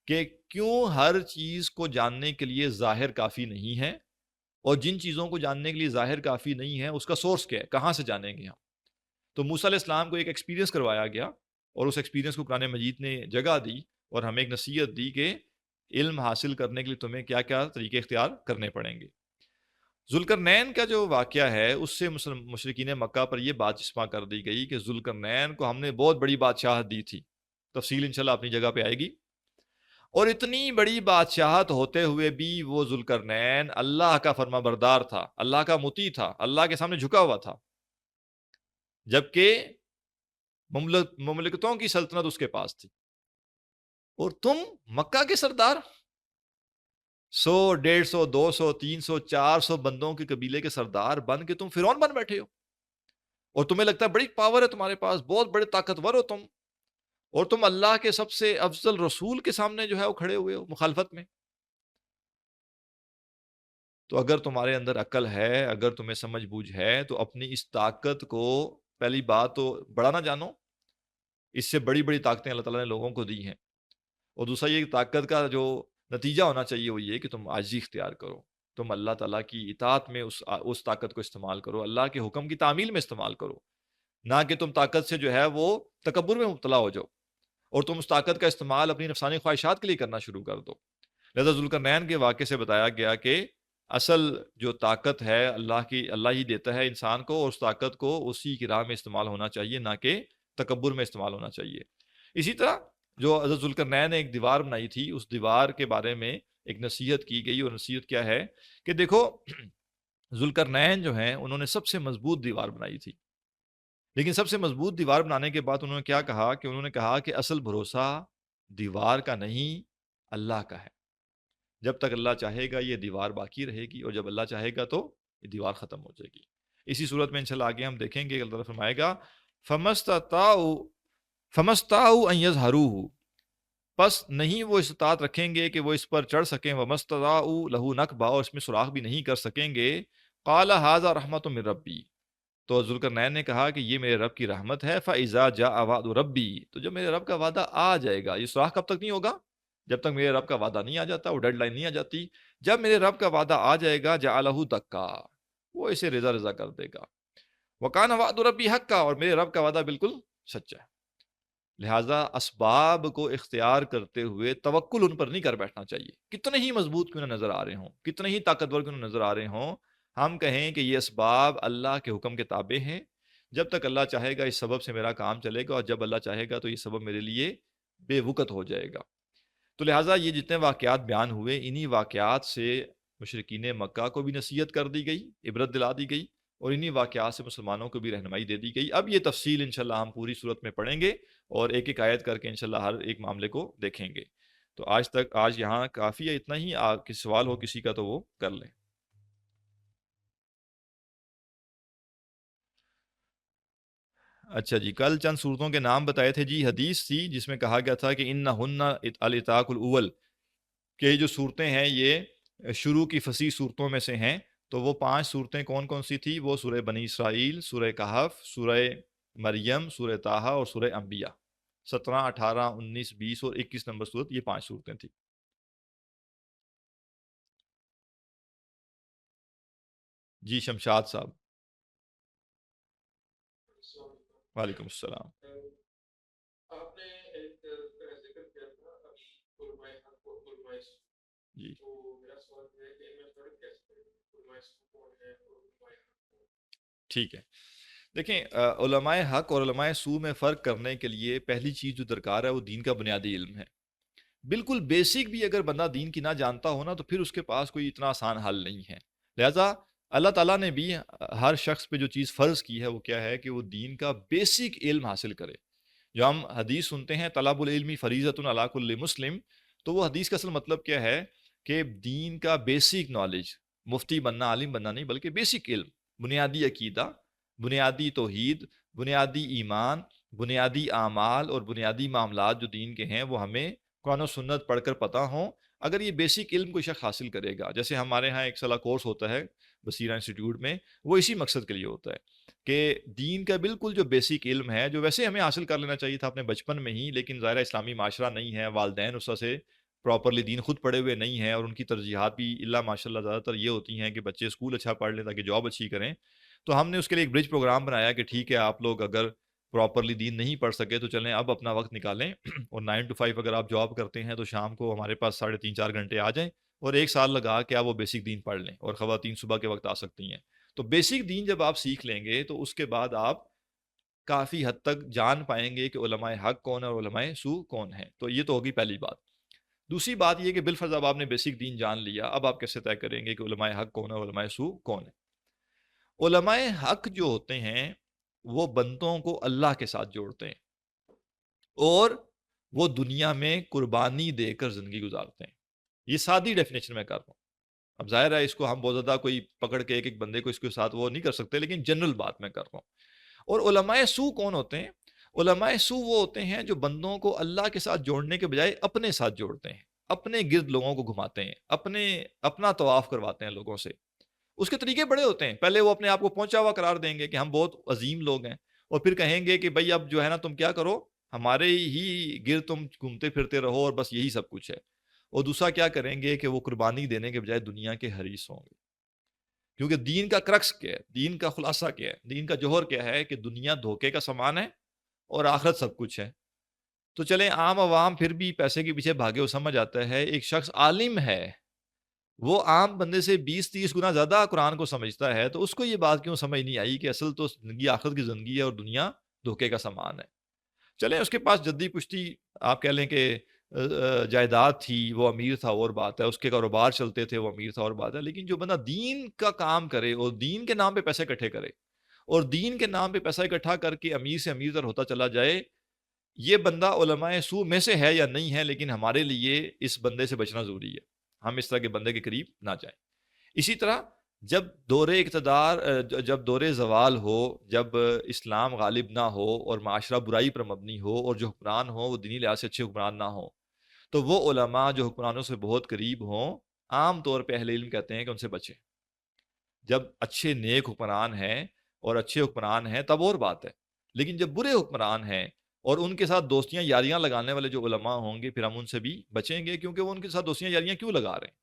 کہ کیوں ہر چیز کو جاننے کے لیے ظاہر کافی نہیں ہے، اور جن چیزوں کو جاننے کے لیے ظاہر کافی نہیں ہے اس کا سورس کیا ہے، کہاں سے جانیں گے ہم۔ تو موسیٰ علیہ السلام کو ایک ایکسپیرینس کروایا گیا، اور اس ایکسپیرینس کو قرآن مجید نے جگہ دی اور ہمیں ایک نصیحت دی کہ علم حاصل کرنے کے لیے تمہیں کیا کیا طریقے اختیار کرنے پڑیں گے۔ ذوالقرنین کا جو واقعہ ہے اس سے مشرکین مکہ پر یہ بات جسمہ کر دی گئی کہ ذوالقرنین کو ہم نے بہت بڑی بادشاہت دی تھی، تفصیل انشاءاللہ اپنی جگہ پہ آئے گی، اور اتنی بڑی بادشاہت ہوتے ہوئے بھی وہ ذوالقرنین اللہ کا فرما بردار تھا، اللہ کا مطیع تھا، اللہ کے سامنے جھکا ہوا تھا، جبکہ مملکتوں کی سلطنت اس کے پاس تھی، اور تم مکہ کے سردار 100 150 200 300 400 بندوں کے قبیلے کے سردار بن کے تم فرعون بن بیٹھے ہو، اور تمہیں لگتا ہے بڑی پاور ہے تمہارے پاس، بہت بڑے طاقتور ہو تم، اور تم اللہ کے سب سے افضل رسول کے سامنے جو ہے وہ کھڑے ہوئے ہو مخالفت میں۔ تو اگر تمہارے اندر عقل ہے، اگر تمہیں سمجھ بوجھ ہے، تو اپنی اس طاقت کو پہلی بات تو بڑا نہ جانو، اس سے بڑی بڑی طاقتیں اللہ تعالیٰ نے لوگوں کو دی ہیں، اور دوسرا یہ طاقت کا جو نتیجہ ہونا چاہیے وہ یہ کہ تم عاجزی اختیار کرو، تم اللہ تعالیٰ کی اطاعت میں اس طاقت کو استعمال کرو، اللہ کے حکم کی تعمیل میں استعمال کرو، نہ کہ تم طاقت سے جو ہے وہ تکبر میں مبتلا ہو جاؤ اور تم اس طاقت کا استعمال اپنی نفسانی خواہشات کے لیے کرنا شروع کر دو۔ لہذا ذوالقرنین کے واقعے سے بتایا گیا کہ اصل جو طاقت ہے اللہ ہی دیتا ہے انسان کو، اور اس طاقت کو اسی کی راہ میں استعمال ہونا چاہیے، نہ کہ تکبر میں استعمال ہونا چاہیے۔ اسی طرح جو حضرت ذوالقرنین نے ایک دیوار بنائی تھی، اس دیوار کے بارے میں ایک نصیحت کی گئی، اور نصیحت کیا ہے کہ دیکھو ذوالقرنین جو ہیں انہوں نے سب سے مضبوط دیوار بنائی تھی، لیکن سب سے مضبوط دیوار بنانے کے بعد انہوں نے کیا کہا کہ انہوں نے کہا کہ اصل بھروسہ دیوار کا نہیں، اللہ کا ہے۔ جب تک اللہ چاہے گا یہ دیوار باقی رہے گی، اور جب اللہ چاہے گا تو یہ دیوار ختم ہو جائے گی۔ اسی صورت میں انشاءاللہ آگے ہم دیکھیں گے، اللہ تعالیٰ فرمائے گا فَمَسْتَطَاعُوا أَن يَظْهَرُوهُ، پس نہیں وہ استطاعت رکھیں گے کہ وہ اس پر چڑھ سکیں، وَمَسْتَطَاعُوا لَهُ نَقْبًا، اور اس میں سوراخ بھی نہیں کر سکیں گے۔ قَالَ هَٰذَا رَحْمَةٌ مِّن رَّبِّي، تو ذوالقرنین نے کہا کہ یہ میرے رب کی رحمت ہے۔ فَإِذَا جَاءَ وَعْدُ رَبِّي، تو جب میرے رب کا وعدہ آ جائے گا، یہ سوراخ کب تک نہیں ہوگا؟ جب تک میرے رب کا وعدہ نہیں آ جاتا، وہ ڈیڈ لائن نہیں آ جاتی۔ جب میرے رب کا وعدہ آ جائے گا، جَعَلَهُ دَكَّا، وہ اسے رضا رضا کر دے گا۔ وَكَانَ وَعْدُ رَبِّي حَقًّا، اور میرے رب کا وعدہ بالکل سچا ہے۔ لہٰذا اسباب کو اختیار کرتے ہوئے توکل ان پر نہیں کر بیٹھنا چاہیے، کتنے ہی مضبوط کیوں نہ نظر آ رہے ہوں، کتنے ہی طاقتور کیوں نہ نظر آ رہے ہوں، ہم کہیں کہ یہ اسباب اللہ کے حکم کے تابع ہیں، جب تک اللہ چاہے گا اس سبب سے میرا کام چلے گا، اور جب اللہ چاہے گا تو یہ سبب میرے لیے بے وقت ہو جائے گا۔ تو لہٰذا یہ جتنے واقعات بیان ہوئے، انہی واقعات سے مشرکین مکہ کو بھی نصیحت کر دی گئی، عبرت دلا دی گئی، اور انہی واقعات سے مسلمانوں کو بھی رہنمائی دے دی گئی۔ اب یہ تفصیل انشاءاللہ ہم پوری صورت میں پڑھیں گے، اور ایک ایک آیت کر کے انشاءاللہ ہر ایک معاملے کو دیکھیں گے۔ تو آج یہاں کافی ہے، اتنا ہی۔ کسی سوال ہو کسی کا تو وہ کر لیں۔ اچھا جی، کل چند صورتوں کے نام بتائے تھے جی، حدیث تھی جس میں کہا گیا تھا کہ انہن الاتاق الاول، کہ یہ جو صورتیں ہیں یہ شروع کی فصیح صورتوں میں سے ہیں۔ تو وہ 5 صورتیں کون کون سی تھی؟ وہ سورہ بنی اسرائیل، سورہ کہف، سورہ مریم، سورہ طٰہٰ اور سورہ انبیاء۔ 17 18 19 20 اور 21 نمبر صورت، یہ 5 صورتیں تھیں۔ جی شمشاد صاحب، وعلیکم السلام۔ جی ٹھیک ہے، دیکھیں علماء حق اور علماء سو میں فرق کرنے کے لیے پہلی چیز جو درکار ہے وہ دین کا بنیادی علم ہے۔ بالکل بیسک بھی اگر بندہ دین کی نہ جانتا ہو نا، تو پھر اس کے پاس کوئی اتنا آسان حل نہیں ہے۔ لہٰذا اللہ تعالیٰ نے بھی ہر شخص پہ جو چیز فرض کی ہے وہ کیا ہے کہ وہ دین کا بیسک علم حاصل کرے۔ جو ہم حدیث سنتے ہیں طلب العلم فریضۃ علی کل مسلم، تو وہ حدیث کا اصل مطلب کیا ہے کہ دین کا بیسک نالج، مفتی بننا، عالم بننا نہیں، بلکہ بیسک علم، بنیادی عقیدہ، بنیادی توحید، بنیادی ایمان، بنیادی اعمال اور بنیادی معاملات جو دین کے ہیں وہ ہمیں قرآن و سنت پڑھ کر پتہ ہوں. اگر یہ بیسک علم کوئی شخص حاصل کرے گا، جیسے ہمارے ہاں ایک سالہ کورس ہوتا ہے بصیرہ انسٹیٹیوٹ میں، وہ اسی مقصد کے لیے ہوتا ہے کہ دین کا بالکل جو بیسک علم ہے، جو ویسے ہمیں حاصل کر لینا چاہیے تھا اپنے بچپن میں ہی، لیکن ظاہرہ اسلامی معاشرہ نہیں ہے، والدین اس سے پراپرلی دین خود پڑھے ہوئے نہیں ہیں، اور ان کی ترجیحات بھی اللہ ماشاء اللہ زیادہ تر یہ ہوتی ہیں کہ بچے اسکول اچھا پڑھ لیں تاکہ جاب اچھی کریں. تو ہم نے اس کے لیے ایک برج پروگرام بنایا کہ ٹھیک ہے آپ لوگ اگر پراپرلی دین نہیں پڑھ سکے تو چلیں اب اپنا وقت نکالیں اور 9 to 5 اگر آپ جاب کرتے ہیں تو شام کو ہمارے پاس 3.5 4 گھنٹے آ جائیں اور ایک سال لگا کے آپ وہ بیسک دین پڑھ لیں، اور خواتین صبح کے وقت آ سکتی ہیں. تو بیسک دین جب آپ سیکھ لیں گے تو اس کے بعد آپ کافی حد تک جان پائیں گے کہ علماء حق کون ہے اور علماء سو کون ہیں. تو یہ تو ہوگی پہلی بات. دوسری بات یہ کہ بالفرض اب آپ نے بیسک دین جان لیا، اب آپ کیسے طے کریں گے کہ علماء حق کون ہے اور علماء سو کون ہے؟ علماء حق جو ہوتے ہیں وہ بندوں کو اللہ کے ساتھ جوڑتے ہیں اور وہ دنیا میں قربانی دے کر زندگی گزارتے ہیں. یہ سادی ڈیفینیشن میں کر رہا ہوں. اب ظاہر ہے اس کو ہم بہت زیادہ کوئی پکڑ کے ایک بندے کو اس کے ساتھ وہ نہیں کر سکتے، لیکن جنرل بات میں کر رہا ہوں. اور علماء سو کون ہوتے ہیں؟ علماء سو وہ ہوتے ہیں جو بندوں کو اللہ کے ساتھ جوڑنے کے بجائے اپنے ساتھ جوڑتے ہیں، اپنے گرد لوگوں کو گھماتے ہیں، اپنا طواف کرواتے ہیں لوگوں سے. اس کے طریقے بڑے ہوتے ہیں. پہلے وہ اپنے آپ کو پہنچا ہوا قرار دیں گے کہ ہم بہت عظیم لوگ ہیں، اور پھر کہیں گے کہ بھائی اب جو ہے نا تم کیا کرو، ہمارے ہی گرد تم گھومتے پھرتے رہو اور بس یہی سب کچھ ہے. اور دوسرا کیا کریں گے کہ وہ قربانی دینے کے بجائے دنیا کے حریص ہوں گے. کیونکہ دین کا کرکس کیا ہے، دین کا خلاصہ کیا ہے، دین کا جوہر کیا ہے کہ دنیا دھوکے کا سامان ہے اور آخرت سب کچھ ہے. تو چلیں عام عوام پھر بھی پیسے کے پیچھے بھاگے، وہ سمجھ آتا ہے ایک شخص عالم ہے، وہ عام بندے سے 20 30 گنا زیادہ قرآن کو سمجھتا ہے، تو اس کو یہ بات کیوں سمجھ نہیں آئی کہ اصل تو زندگی آخرت کی زندگی ہے اور دنیا دھوکے کا سامان ہے. چلیں اس کے پاس جدی پشتی آپ کہہ لیں کہ جائیداد تھی، وہ امیر تھا اور بات ہے، اس کے کاروبار چلتے تھے وہ امیر تھا اور بات ہے. لیکن جو بندہ دین کا کام کرے اور دین کے نام پہ پیسے اکٹھے کرے اور دین کے نام پہ پیسہ اکٹھا کر کے امیر سے امیر تر ہوتا چلا جائے، یہ بندہ علماء سو میں سے ہے یا نہیں ہے، لیکن ہمارے لیے اس بندے سے بچنا ضروری ہے. ہم اس طرح کے بندے کے قریب نہ جائیں. اسی طرح جب دور اقتدار جب دور زوال ہو، جب اسلام غالب نہ ہو اور معاشرہ برائی پر مبنی ہو اور جو حکمران ہو وہ دینی لحاظ سے اچھے حکمران نہ ہوں، تو وہ علماء جو حکمرانوں سے بہت قریب ہوں، عام طور پہ اہل علم کہتے ہیں کہ ان سے بچیں. جب اچھے نیک حکمران ہیں اور اچھے حکمران ہیں تب اور بات ہے، لیکن جب برے حکمران ہیں اور ان کے ساتھ دوستیاں یاریاں لگانے والے جو علماء ہوں گے، پھر ہم ان سے بھی بچیں گے. کیونکہ وہ ان کے ساتھ دوستیاں یاریاں کیوں لگا رہے ہیں؟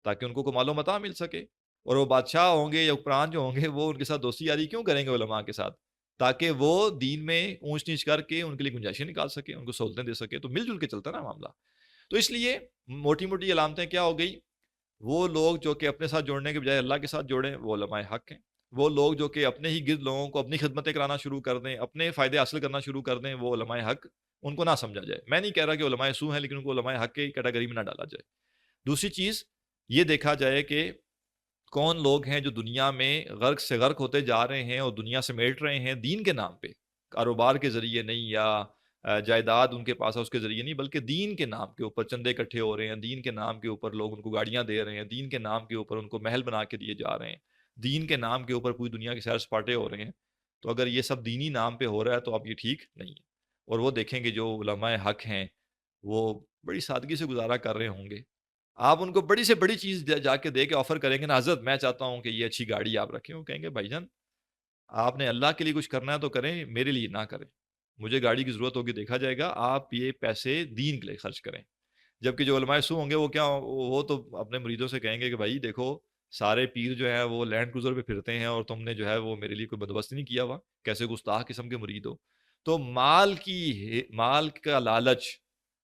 تاکہ ان کو مال و متاع مل سکے. اور وہ بادشاہ ہوں گے یا حکمران جو ہوں گے وہ ان کے ساتھ دوستی یاری کیوں کریں گے علماء کے ساتھ؟ تاکہ وہ دین میں اونچ نیچ کر کے ان کے لیے گنجائشیں نکال سکے، ان کو سہولتیں دے سکے. تو مل جل کے چلتا نا معاملہ. تو اس لیے موٹی موٹی علامتیں کیا ہو گئی؟ وہ لوگ جو کہ اپنے ساتھ جوڑنے کے بجائے اللہ کے ساتھ جوڑیں وہ علماء حق ہیں. وہ لوگ جو کہ اپنے ہی گرد لوگوں کو اپنی خدمتیں کرانا شروع کر دیں، اپنے فائدے حاصل کرنا شروع کر دیں، وہ علماء حق ان کو نہ سمجھا جائے. میں نہیں کہہ رہا کہ علماء سو ہیں، لیکن ان کو علماء حق کی کیٹیگری میں نہ ڈالا جائے. دوسری چیز یہ دیکھا جائے کہ کون لوگ ہیں جو دنیا میں غرق سے غرق ہوتے جا رہے ہیں اور دنیا سے میٹ رہے ہیں دین کے نام پہ، کاروبار کے ذریعے نہیں یا جائیداد ان کے پاس ہے اس کے ذریعے نہیں، بلکہ دین کے نام کے اوپر چندے اکٹھے ہو رہے ہیں، دین کے نام کے اوپر لوگ ان کو گاڑیاں دے رہے ہیں، دین کے نام کے اوپر ان کو محل بنا کے دیے جا رہے ہیں، دین کے نام کے اوپر پوری دنیا کے سیر سپاٹے ہو رہے ہیں. تو اگر یہ سب دینی نام پہ ہو رہا ہے تو اب یہ ٹھیک نہیں ہے. اور وہ دیکھیں گے جو علماء حق ہیں وہ بڑی سادگی سے گزارا کر رہے ہوں گے. آپ ان کو بڑی سے بڑی چیز جا کے دے کے آفر کریں گے نا، حضرت میں چاہتا ہوں کہ یہ اچھی گاڑی آپ رکھیں، وہ کہیں گے بھائی جان آپ نے اللہ کے لیے کچھ کرنا ہے تو کریں، میرے لیے نہ کریں. مجھے گاڑی کی ضرورت ہوگی دیکھا جائے گا، آپ یہ پیسے دین کے لیے خرچ کریں. جبکہ جو علماء سو ہوں گے وہ کیا، وہ تو اپنے مریدوں سے کہیں گے کہ بھائی دیکھو سارے پیر جو ہیں وہ لینڈ کروزر پہ پھرتے ہیں اور تم نے جو ہے وہ میرے لیے کوئی بندوبست نہیں کیا ہوا، کیسے گستاخ قسم کے مرید ہو. تو مال کا لالچ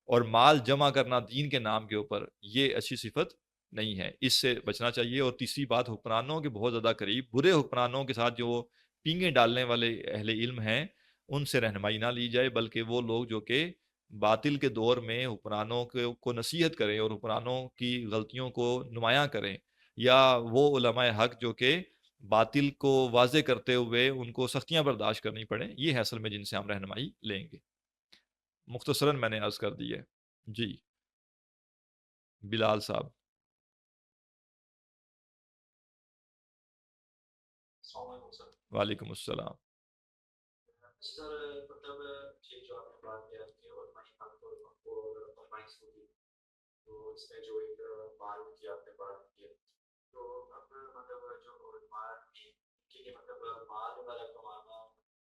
اور مال جمع کرنا دین کے نام کے اوپر یہ اچھی صفت نہیں ہے، اس سے بچنا چاہیے. اور تیسری بات حکمرانوں کے بہت زیادہ قریب برے حکمرانوں کے ساتھ جو پینگیں ڈالنے والے اہل علم ہیں ان سے رہنمائی نہ لی جائے، بلکہ وہ لوگ جو کہ باطل کے دور میں حکمرانوں کو نصیحت کریں اور حکمرانوں کی غلطیوں کو نمایاں کریں، یا وہ علماء حق جو کہ باطل کو واضح کرتے ہوئے ان کو سختیاں برداشت کرنی پڑیں، یہ ہے اصل میں جن سے ہم رہنمائی لیں گے. مختصراً میں نے عرض کر دی ہے. جی بلال صاحب. وعلیکم السلام. سودی، تو اس میں جو ایک مال کی آپ نے بات کی ہے، تو اب مطلب جو مال کے لیے مطلب مال والا کمانا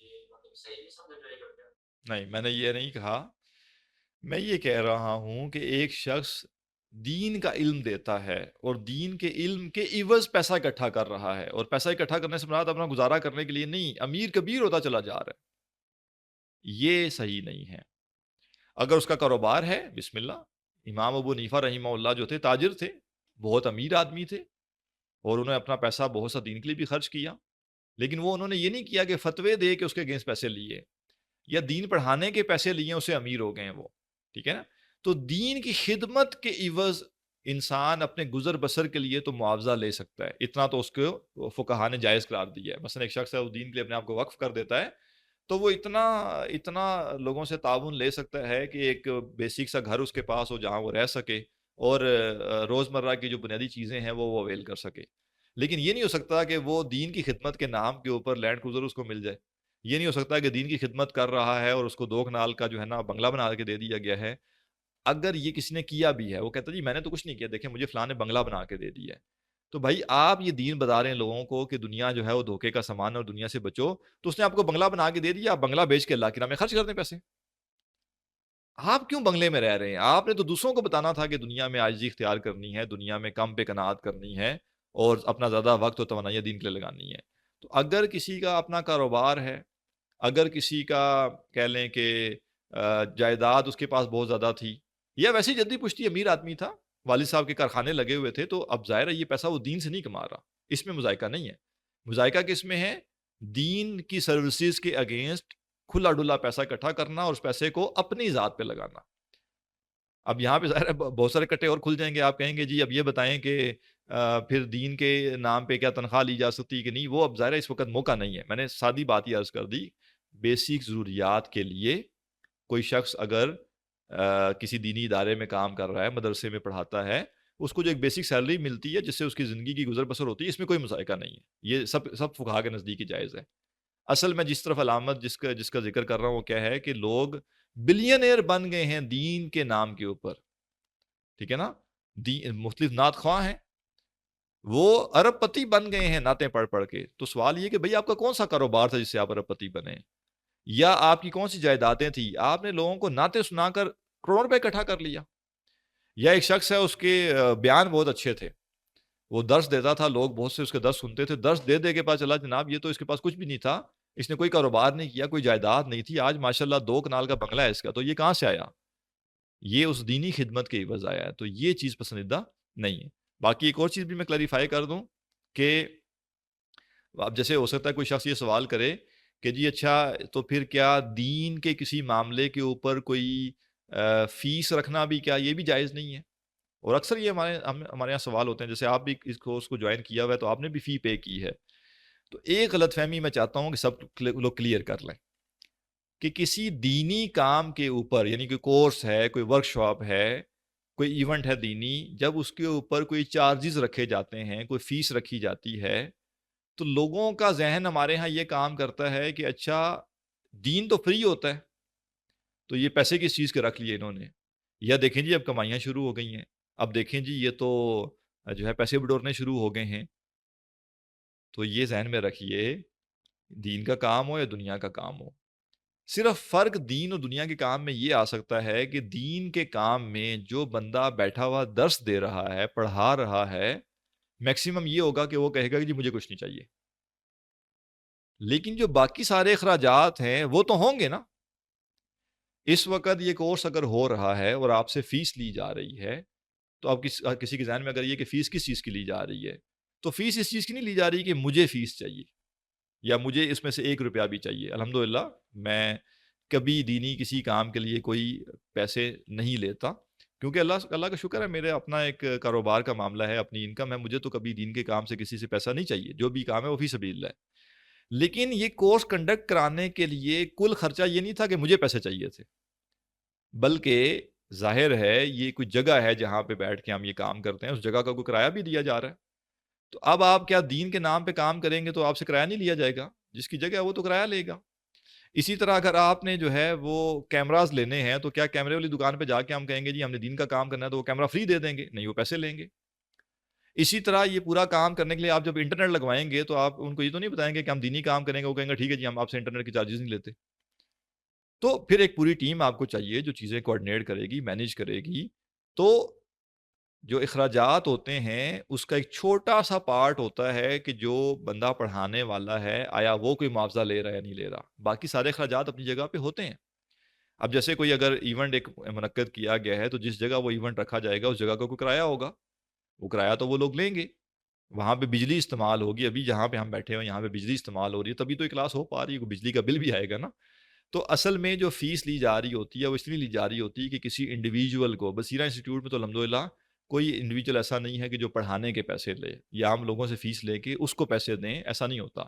یہ مطلب صحیح نہیں سمجھا جائے گا کیا؟ نہیں، میں نے یہ نہیں کہا. میں یہ کہہ رہا ہوں کہ ایک شخص دین کا علم دیتا ہے اور دین کے علم کے عوض پیسہ اکٹھا کر رہا ہے، اور پیسہ اکٹھا کرنے سے مراد اپنا گزارا کرنے کے لیے نہیں، امیر کبیر ہوتا چلا جا رہا ہے. یہ صحیح نہیں ہے. اگر اس کا کاروبار ہے، بسم اللہ. امام ابو حنیفہ رحمہ اللہ جو تھے تاجر تھے، بہت امیر آدمی تھے، اور انہوں نے اپنا پیسہ بہت سا دین کے لیے بھی خرچ کیا. لیکن وہ انہوں نے یہ نہیں کیا کہ فتوے دے کے اس کے اگینسٹ پیسے لیے یا دین پڑھانے کے پیسے لیے اسے امیر ہو گئے ہیں وہ. ٹھیک ہے نا؟ تو دین کی خدمت کے عوض انسان اپنے گزر بسر کے لیے تو معاوضہ لے سکتا ہے، اتنا تو اس کو فقہا نے جائز قرار دیا ہے. مثلا ایک شخص ہے وہ دین کے لیے اپنے آپ کو وقف کر دیتا ہے، تو وہ اتنا لوگوں سے تعاون لے سکتا ہے کہ ایک بیسک سا گھر اس کے پاس ہو جہاں وہ رہ سکے، اور روزمرہ کی جو بنیادی چیزیں ہیں وہ اویل کر سکے. لیکن یہ نہیں ہو سکتا کہ وہ دین کی خدمت کے نام کے اوپر لینڈ کروزر اس کو مل جائے. یہ نہیں ہو سکتا کہ دین کی خدمت کر رہا ہے اور اس کو 2 کنال کا جو ہے نا بنگلہ بنا کے دے دیا گیا ہے. اگر یہ کسی نے کیا بھی ہے، وہ کہتا جی میں نے تو کچھ نہیں کیا، دیکھیں مجھے فلاں نے بنگلہ بنا کے دے دیا ہے. تو بھائی آپ یہ دین بتا رہے ہیں لوگوں کو کہ دنیا جو ہے وہ دھوکے کا سامان ہے اور دنیا سے بچو، تو اس نے آپ کو بنگلہ بنا کے دے دیا، آپ بنگلہ بیچ کے اللہ کے نام میں خرچ کر دیں پیسے. آپ کیوں بنگلے میں رہ رہے ہیں؟ آپ نے تو دوسروں کو بتانا تھا کہ دنیا میں عاجزی اختیار کرنی ہے، دنیا میں کم پہ قناعت کرنی ہے، اور اپنا زیادہ وقت اور توانائی دین کے لیے لگانی ہے. تو اگر کسی کا اپنا کاروبار ہے، اگر کسی کا کہہ لیں کہ جائیداد اس کے پاس بہت زیادہ تھی، یا ویسے ہی جدی پشتی امیر آدمی تھا، والد صاحب کے کارخانے لگے ہوئے تھے، تو اب ظاہر ہے یہ پیسہ وہ دین سے نہیں کما رہا، اس میں مذائقہ نہیں ہے. مذائقہ کس میں ہے؟ دین کی سروسز کے اگینسٹ کھلا ڈلا پیسہ اکٹھا کرنا اور اس پیسے کو اپنی ذات پہ لگانا. اب یہاں پہ ظاہر ہے بہت سارے کٹے اور کھل جائیں گے. آپ کہیں گے جی اب یہ بتائیں کہ پھر دین کے نام پہ کیا تنخواہ لی جا سکتی کہ نہیں؟ وہ اب ظاہر ہے اس وقت موقع نہیں ہے. میں نے سادی بات یہ عرض کر دی، بیسک ضروریات کے لیے کوئی شخص اگر کسی دینی ادارے میں کام کر رہا ہے، مدرسے میں پڑھاتا ہے، اس کو جو ایک بیسک سیلری ملتی ہے جس سے اس کی زندگی کی گزر بسر ہوتی ہے، اس میں کوئی مذائقہ نہیں ہے. یہ سب فقہا کے نزدیک ہی جائز ہے. اصل میں جس طرف علامت جس کا ذکر کر رہا ہوں وہ کیا ہے کہ لوگ بلینئر بن گئے ہیں دین کے نام کے اوپر. ٹھیک ہے نا؟ مختلف نعت خواہ ہیں، وہ ارب پتی بن گئے ہیں نعتیں پڑھ پڑھ کے. تو سوال یہ کہ بھئی آپ کا کون سا کاروبار تھا جس سے آپ ارب پتی بنے، یا آپ کی کون سی جائیدادیں تھیں؟ آپ نے لوگوں کو نعتیں سنا کر کروڑوں روپے اکٹھا کر لیا. یا ایک شخص ہے، اس کے بیان بہت اچھے تھے، وہ درس دیتا تھا، لوگ بہت سے اس کے درس سنتے تھے، درس دے کے پاس چلا جناب یہ تو اس کے پاس کچھ بھی نہیں تھا، اس نے کوئی کاروبار نہیں کیا، کوئی جائیداد نہیں تھی، آج ماشاءاللہ 2 کنال کا بنگلہ ہے اس کا. تو یہ کہاں سے آیا؟ یہ اس دینی خدمت کے عوض آیا ہے. تو یہ چیز پسندیدہ نہیں ہے. باقی ایک اور چیز بھی میں کلیریفائی کر دوں کہ اب جیسے ہو سکتا ہے کوئی شخص یہ سوال کرے کہ جی اچھا تو پھر کیا دین کے کسی معاملے کے اوپر کوئی فیس رکھنا بھی کیا یہ بھی جائز نہیں ہے؟ اور اکثر یہ ہمارے یہاں سوال ہوتے ہیں، جیسے آپ بھی اس کورس کو جوائن کیا ہوا ہے تو آپ نے بھی فی پے کی ہے. تو ایک غلط فہمی میں چاہتا ہوں کہ سب لوگ کلیئر کر لیں کہ کسی دینی کام کے اوپر، یعنی کوئی کورس ہے، کوئی ورک شاپ ہے، کوئی ایونٹ ہے دینی، جب اس کے اوپر کوئی چارجز رکھے جاتے ہیں، کوئی فیس رکھی جاتی ہے، تو لوگوں کا ذہن ہمارے ہاں یہ کام کرتا ہے کہ اچھا دین تو فری ہوتا ہے، تو یہ پیسے کس چیز کے رکھ لیے انہوں نے، یا دیکھیں جی اب کمائیاں شروع ہو گئی ہیں، اب دیکھیں جی یہ تو جو ہے پیسے بٹورنے شروع ہو گئے ہیں. تو یہ ذہن میں رکھیے، دین کا کام ہو یا دنیا کا کام ہو، صرف فرق دین اور دنیا کے کام میں یہ آ سکتا ہے کہ دین کے کام میں جو بندہ بیٹھا ہوا درس دے رہا ہے، پڑھا رہا ہے، میکسیمم یہ ہوگا کہ وہ کہے گا کہ جی مجھے کچھ نہیں چاہیے. لیکن جو باقی سارے اخراجات ہیں وہ تو ہوں گے نا. اس وقت یہ کورس اگر ہو رہا ہے اور آپ سے فیس لی جا رہی ہے، تو آپ کسی کے ذہن میں اگر یہ کہ فیس کس چیز کی لی جا رہی ہے، تو فیس اس چیز کی نہیں لی جا رہی کہ مجھے فیس چاہیے یا مجھے اس میں سے 1 روپیہ بھی چاہیے. الحمدللہ میں کبھی دینی کسی کام کے لیے کوئی پیسے نہیں لیتا، کیونکہ اللہ کا شکر ہے میرے اپنا ایک کاروبار کا معاملہ ہے، اپنی انکم ہے، مجھے تو کبھی دین کے کام سے کسی سے پیسہ نہیں چاہیے، جو بھی کام ہے وہ فی سبیل اللہ ہے. لیکن یہ کورس کنڈکٹ کرانے کے لیے کل خرچہ یہ نہیں تھا کہ مجھے پیسے چاہیے تھے، بلکہ ظاہر ہے یہ کوئی جگہ ہے جہاں پہ بیٹھ کے ہم یہ کام کرتے ہیں، اس جگہ کا کوئی کرایہ بھی دیا جا رہا ہے. تو اب آپ کیا دین کے نام پہ کام کریں گے تو آپ سے کرایہ نہیں لیا جائے گا؟ جس کی جگہ ہے وہ تو کرایہ لے گا. اسی طرح اگر آپ نے جو ہے وہ کیمراز لینے ہیں تو کیا کیمرے والی دکان پہ جا کے ہم کہیں گے جی ہم نے دین کا کام کرنا ہے تو وہ کیمرہ فری دے دیں گے؟ نہیں، وہ پیسے لیں گے۔ اسی طرح یہ پورا کام کرنے کے لیے آپ جب انٹرنیٹ لگوائیں گے تو آپ ان کو یہ تو نہیں بتائیں گے کہ ہم دینی کام کریں گے، وہ کہیں گے ٹھیک ہے جی ہم آپ سے انٹرنیٹ کے چارجز نہیں لیتے۔ تو پھر ایک پوری ٹیم آپ کو چاہیے جو چیزیں کوآرڈینیٹ کرے گی، مینیج کرے گی۔ تو جو اخراجات ہوتے ہیں اس کا ایک چھوٹا سا پارٹ ہوتا ہے کہ جو بندہ پڑھانے والا ہے آیا وہ کوئی معاوضہ لے رہا ہے یا نہیں لے رہا، باقی سارے اخراجات اپنی جگہ پہ ہوتے ہیں۔ اب جیسے کوئی اگر ایونٹ ایک منعقد کیا گیا ہے تو جس جگہ وہ ایونٹ رکھا جائے گا اس جگہ کا کوئی کرایہ ہوگا، وہ کرایہ تو وہ لوگ لیں گے۔ وہاں پہ بجلی استعمال ہوگی، ابھی جہاں پہ ہم بیٹھے ہوئے یہاں پہ بجلی استعمال ہو رہی ہے تبھی تو یہ کلاس ہو پا رہی ہے، بجلی کا بل بھی آئے گا نا۔ تو اصل میں جو فیس لی جا رہی ہوتی ہے وہ اس لیے لی جا رہی ہوتی ہے کہ کسی انڈیویجول کو، بصیرہ انسٹیٹیوٹ میں تو الحمدللہ کوئی انڈیویجول ایسا نہیں ہے کہ جو پڑھانے کے پیسے لے یا عام لوگوں سے فیس لے کے اس کو پیسے دیں، ایسا نہیں ہوتا۔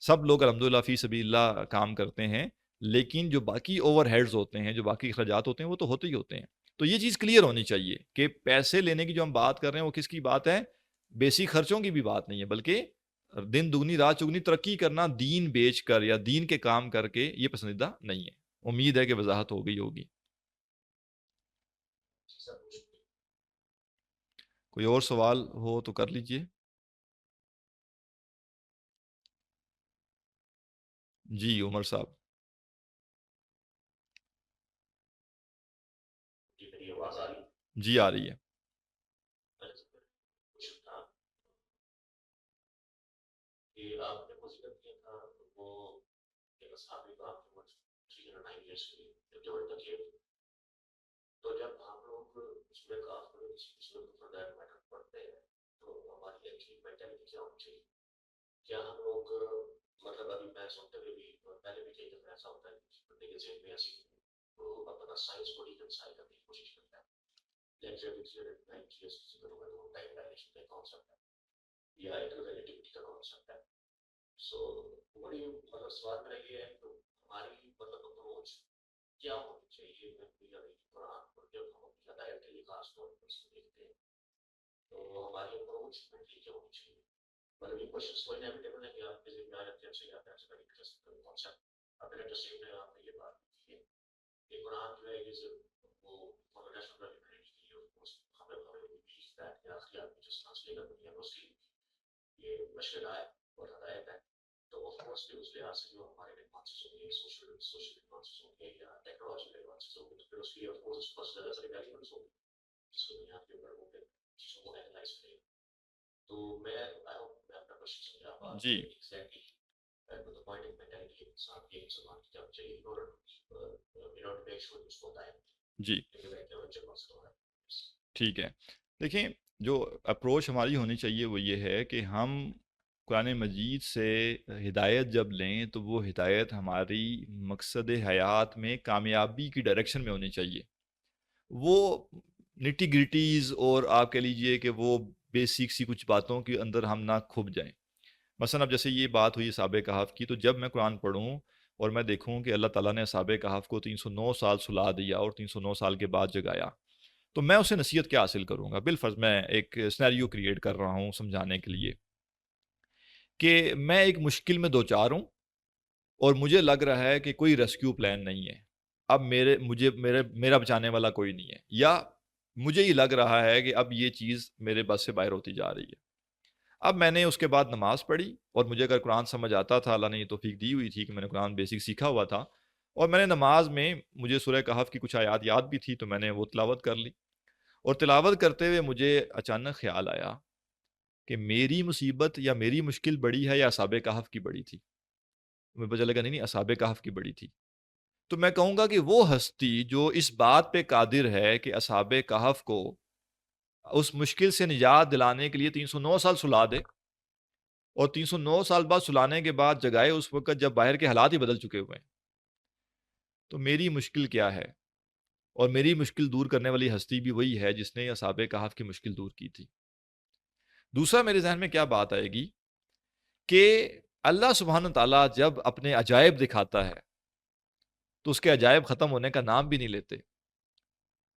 سب لوگ الحمدللہ فی سبیل اللہ کام کرتے ہیں، لیکن جو باقی اوور ہیڈز ہوتے ہیں، جو باقی اخراجات ہوتے ہیں وہ تو ہوتے ہی ہوتے ہیں۔ تو یہ چیز کلیئر ہونی چاہیے کہ پیسے لینے کی جو ہم بات کر رہے ہیں وہ کس کی بات ہے؟ بیسک خرچوں کی بھی بات نہیں ہے، بلکہ دن دگنی رات چگنی ترقی کرنا دین بیچ کر یا دین کے کام کر کے یہ پسندیدہ نہیں ہے۔ امید ہے کہ وضاحت ہو گئی ہوگی۔ سر کچھ کوئی اور سوال ہو تو کر لیجئے۔ جی عمر صاحب۔ جی میری آواز آ رہی ہے؟ جی آ رہی ہے۔ پہلے سے کچھ تھا کہ آپ نے مجھے کیا تھا وہ ایک صحابی کا آپ نے 309 ایئرس کی جو تکلیف، تو جب ہم لوگ سورہ کاف میں سورہ فردائن میٹر پڑھتے ہیں تو ہماری ایکچولی مینٹلٹی کیا ہونی چاہیے؟ کیا ہم لوگ مطلب ابھی میں سنتے ہوئے بھی پہلے بھی کئی دفعہ ایسا ہوتا ہے کہ بندے کے ذہن میں ایسی تو اپنا سائنس کو ریکنسائل کرنے کی کوشش کرتا ہے، لیکچر کروں ٹائم ڈائلیشن کا کانسیپٹ ہے یا ریلیٹیوٹی کا کانسیپٹ ہے۔ سو بڑی مطلب سوال میرا یہ ہے کہ ہماری مطلب اپروچ کیا ہونی چاہیے قرآن پر جب ہم اپنی ہدایت کے لیے خاص طور پر اس کو دیکھتے ہیں تو ہماری اپروچ کیا ہونی چاہیے؟ مطلب یہ کوشچنس تو انیویٹیبل ہے کہ آپ کے ذہن میں آ جاتے ہیں، صحیح آتا ہے، ویری انٹرسٹنگ کانسیپٹ۔ اب ایٹ دا سیم ٹائم آپ نے یہ بات کی ہے کہ قرآن جو ہے یہ صرف وہ نیشنل ڈیولپمنٹ کے لیے ہمیں بیلیف دیٹ یا آخری آدمی جس طرح سے دنیا میں اس کی یہ مشورہ ہے اور ہدایت ہے، تو آف کورس بھی اس لحاظ سے جو ہمارے ایڈوانسز ہوں گے، سوشل ایڈوانسز ہوں گے یا ٹیکنالوجیکل ایڈوانسز ہوں گے تو پھر اس کی آف کورس بہت زیادہ ساری ویلیبلس ہوں گی جس کو بنیاد کے اوپر وہ چیزوں کو اینالائز کریں۔ تو میں اپنا کوشچن سمجھا پا جی exactly the point of mentality انسان کی مسلمان کی جب چاہیے in order to make sure اس کو ہوتا ہے جی کہ میں کیا بچے پاس ہو رہا ہے۔ ٹھیک ہے۔ دیکھیں جو اپروچ ہماری ہونی چاہیے وہ یہ ہے کہ ہم قرآن مجید سے ہدایت جب لیں تو وہ ہدایت ہماری مقصد حیات میں کامیابی کی ڈائریکشن میں ہونی چاہیے۔ وہ نٹی گریٹیز اور آپ کہہ لیجئے کہ وہ بیسک سی کچھ باتوں کے اندر ہم نہ کھپ جائیں۔ مثلا اب جیسے یہ بات ہوئی اصحاب کہف کی، تو جب میں قرآن پڑھوں اور میں دیکھوں کہ اللہ تعالیٰ نے اصحاب کہف کو 309 سال سلا دیا اور 309 سال کے بعد جگایا، تو میں اسے نصیحت کیا حاصل کروں گا؟ بالفرض میں ایک سینیریو کریٹ کر رہا ہوں سمجھانے کے لیے کہ میں ایک مشکل میں دوچار ہوں اور مجھے لگ رہا ہے کہ کوئی ریسکیو پلان نہیں ہے، اب میرا بچانے والا کوئی نہیں ہے، یا مجھے یہ لگ رہا ہے کہ اب یہ چیز میرے بس سے باہر ہوتی جا رہی ہے۔ اب میں نے اس کے بعد نماز پڑھی اور مجھے اگر قرآن سمجھ آتا تھا، اللہ نے یہ توفیق دی ہوئی تھی کہ میں نے قرآن بیسک سیکھا ہوا تھا، اور میں نے نماز میں مجھے سورہ کہف کی کچھ آیات یاد بھی تھی تو میں نے وہ تلاوت کر لی، اور تلاوت کرتے ہوئے مجھے اچانک خیال آیا کہ میری مصیبت یا میری مشکل بڑی ہے یا اصحاب کہف کی بڑی تھی؟ مجھے پتہ لگا نہیں اصحاب کہف کی بڑی تھی۔ تو میں کہوں گا کہ وہ ہستی جو اس بات پہ قادر ہے کہ اصحاب کہف کو اس مشکل سے نجات دلانے کے لیے 309 سال سلا دے، اور 309 سال بعد سلانے کے بعد جگائے اس وقت جب باہر کے حالات ہی بدل چکے ہوئے ہیں، تو میری مشکل کیا ہے؟ اور میری مشکل دور کرنے والی ہستی بھی وہی ہے جس نے اصحاب کہف کی مشکل دور کی تھی۔ دوسرا میرے ذہن میں کیا بات آئے گی کہ اللہ سبحانہ تعالیٰ جب اپنے عجائب دکھاتا ہے تو اس کے عجائب ختم ہونے کا نام بھی نہیں لیتے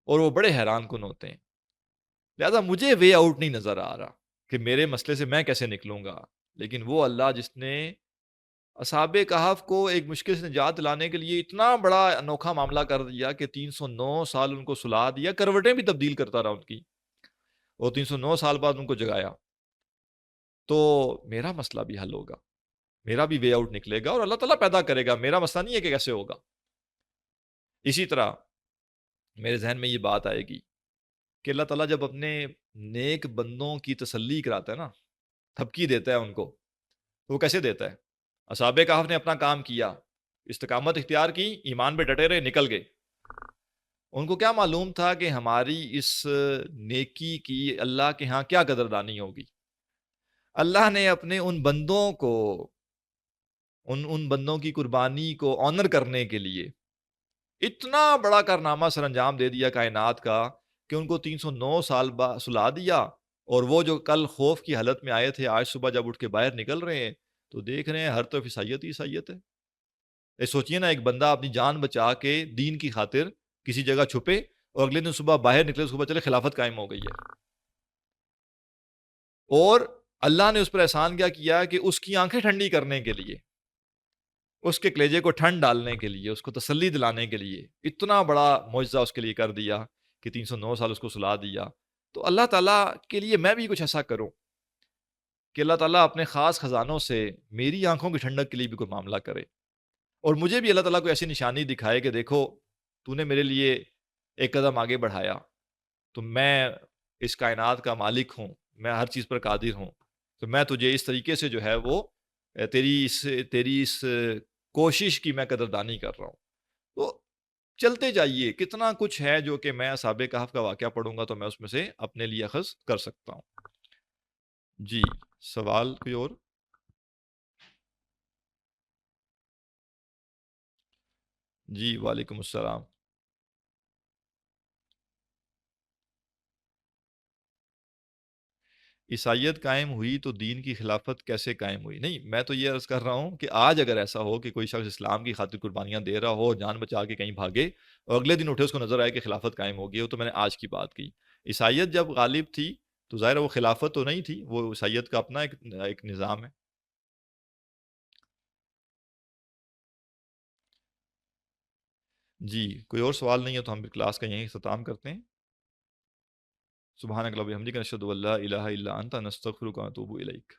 اور وہ بڑے حیران کن ہوتے ہیں۔ لہذا مجھے وے آؤٹ نہیں نظر آ رہا کہ میرے مسئلے سے میں کیسے نکلوں گا، لیکن وہ اللہ جس نے اصحاب کہف کو ایک مشکل سے نجات دلانے کے لیے اتنا بڑا انوکھا معاملہ کر دیا کہ 309 سال ان کو سلا دیا، کروٹیں بھی تبدیل کرتا رہا ان کی، اور 309 سال بعد ان کو جگایا. تو میرا مسئلہ بھی حل ہوگا، میرا بھی وے آؤٹ نکلے گا، اور اللہ تعالیٰ پیدا کرے گا. میرا مسئلہ نہیں ہے کہ کیسے ہوگا. اسی طرح میرے ذہن میں یہ بات آئے گی کہ اللہ تعالیٰ جب اپنے نیک بندوں کی تسلی کراتا ہے نا، تھپکی دیتا ہے ان کو، تو وہ کیسے دیتا ہے؟ اصحاب کہف نے اپنا کام کیا، استقامت اختیار کی، ایمان پہ ڈٹے رہے، نکل گئے. ان کو کیا معلوم تھا کہ ہماری اس نیکی کی اللہ کے ہاں کیا قدردانی ہوگی. اللہ نے اپنے ان بندوں کو، ان بندوں کی قربانی کو آنر کرنے کے لیے اتنا بڑا کارنامہ سر انجام دے دیا کائنات کا کہ ان کو 309 سال بعد سلا دیا، اور وہ جو کل خوف کی حالت میں آئے تھے، آج صبح جب اٹھ کے باہر نکل رہے ہیں تو دیکھ رہے ہیں ہر طرف عیسائیت ہی عیسائیت ہے. سوچئے نا، ایک بندہ اپنی جان بچا کے دین کی خاطر کسی جگہ چھپے، اور اگلے دن صبح باہر نکلے، صبح چلے خلافت قائم ہو گئی ہے. اور اللہ نے اس پر احسان کیا کیا کہ اس کی آنکھیں ٹھنڈی کرنے کے لیے، اس کے کلیجے کو ٹھنڈ ڈالنے کے لیے، اس کو تسلی دلانے کے لیے اتنا بڑا معجزہ اس کے لیے کر دیا کہ 309 سال اس کو سلا دیا. تو اللہ تعالیٰ کے لیے میں بھی کچھ ایسا کروں کہ اللہ تعالیٰ اپنے خاص خزانوں سے میری آنکھوں کی ٹھنڈک کے لیے بھی کوئی معاملہ کرے، اور مجھے بھی اللہ تعالیٰ کو ایسی نشانی دکھائے کہ دیکھو تو نے میرے لیے ایک قدم آگے بڑھایا، تو میں اس کائنات کا مالک ہوں، میں ہر چیز پر قادر ہوں، تو میں تجھے اس طریقے سے جو ہے وہ تیری اس کوشش کی میں قدردانی کر رہا ہوں. تو چلتے جائیے، کتنا کچھ ہے جو کہ میں اصحاب کہف کا واقعہ پڑھوں گا تو میں اس میں سے اپنے لیے اخذ کر سکتا ہوں. جی، سوال کوئی اور؟ جی وعلیکم السلام. عیسائیت قائم ہوئی تو دین کی خلافت کیسے قائم ہوئی؟ نہیں، میں تو یہ عرض کر رہا ہوں کہ آج اگر ایسا ہو کہ کوئی شخص اسلام کی خاطر قربانیاں دے رہا ہو، جان بچا کے کہیں بھاگے، اور اگلے دن اٹھے اس کو نظر آئے کہ خلافت قائم ہو گئی ہو، تو میں نے آج کی بات کی. عیسائیت جب غالب تھی تو ظاہر ہے وہ خلافت تو نہیں تھی، وہ عیسائیت کا اپنا ایک نظام ہے. جی، کوئی اور سوال نہیں ہے تو ہم کلاس کا یہیں اختتام کرتے ہیں. سبحانک اللہم و بحمدک، نشہد ان لا الہ الا انت، نستغفرک و نتوب الیک.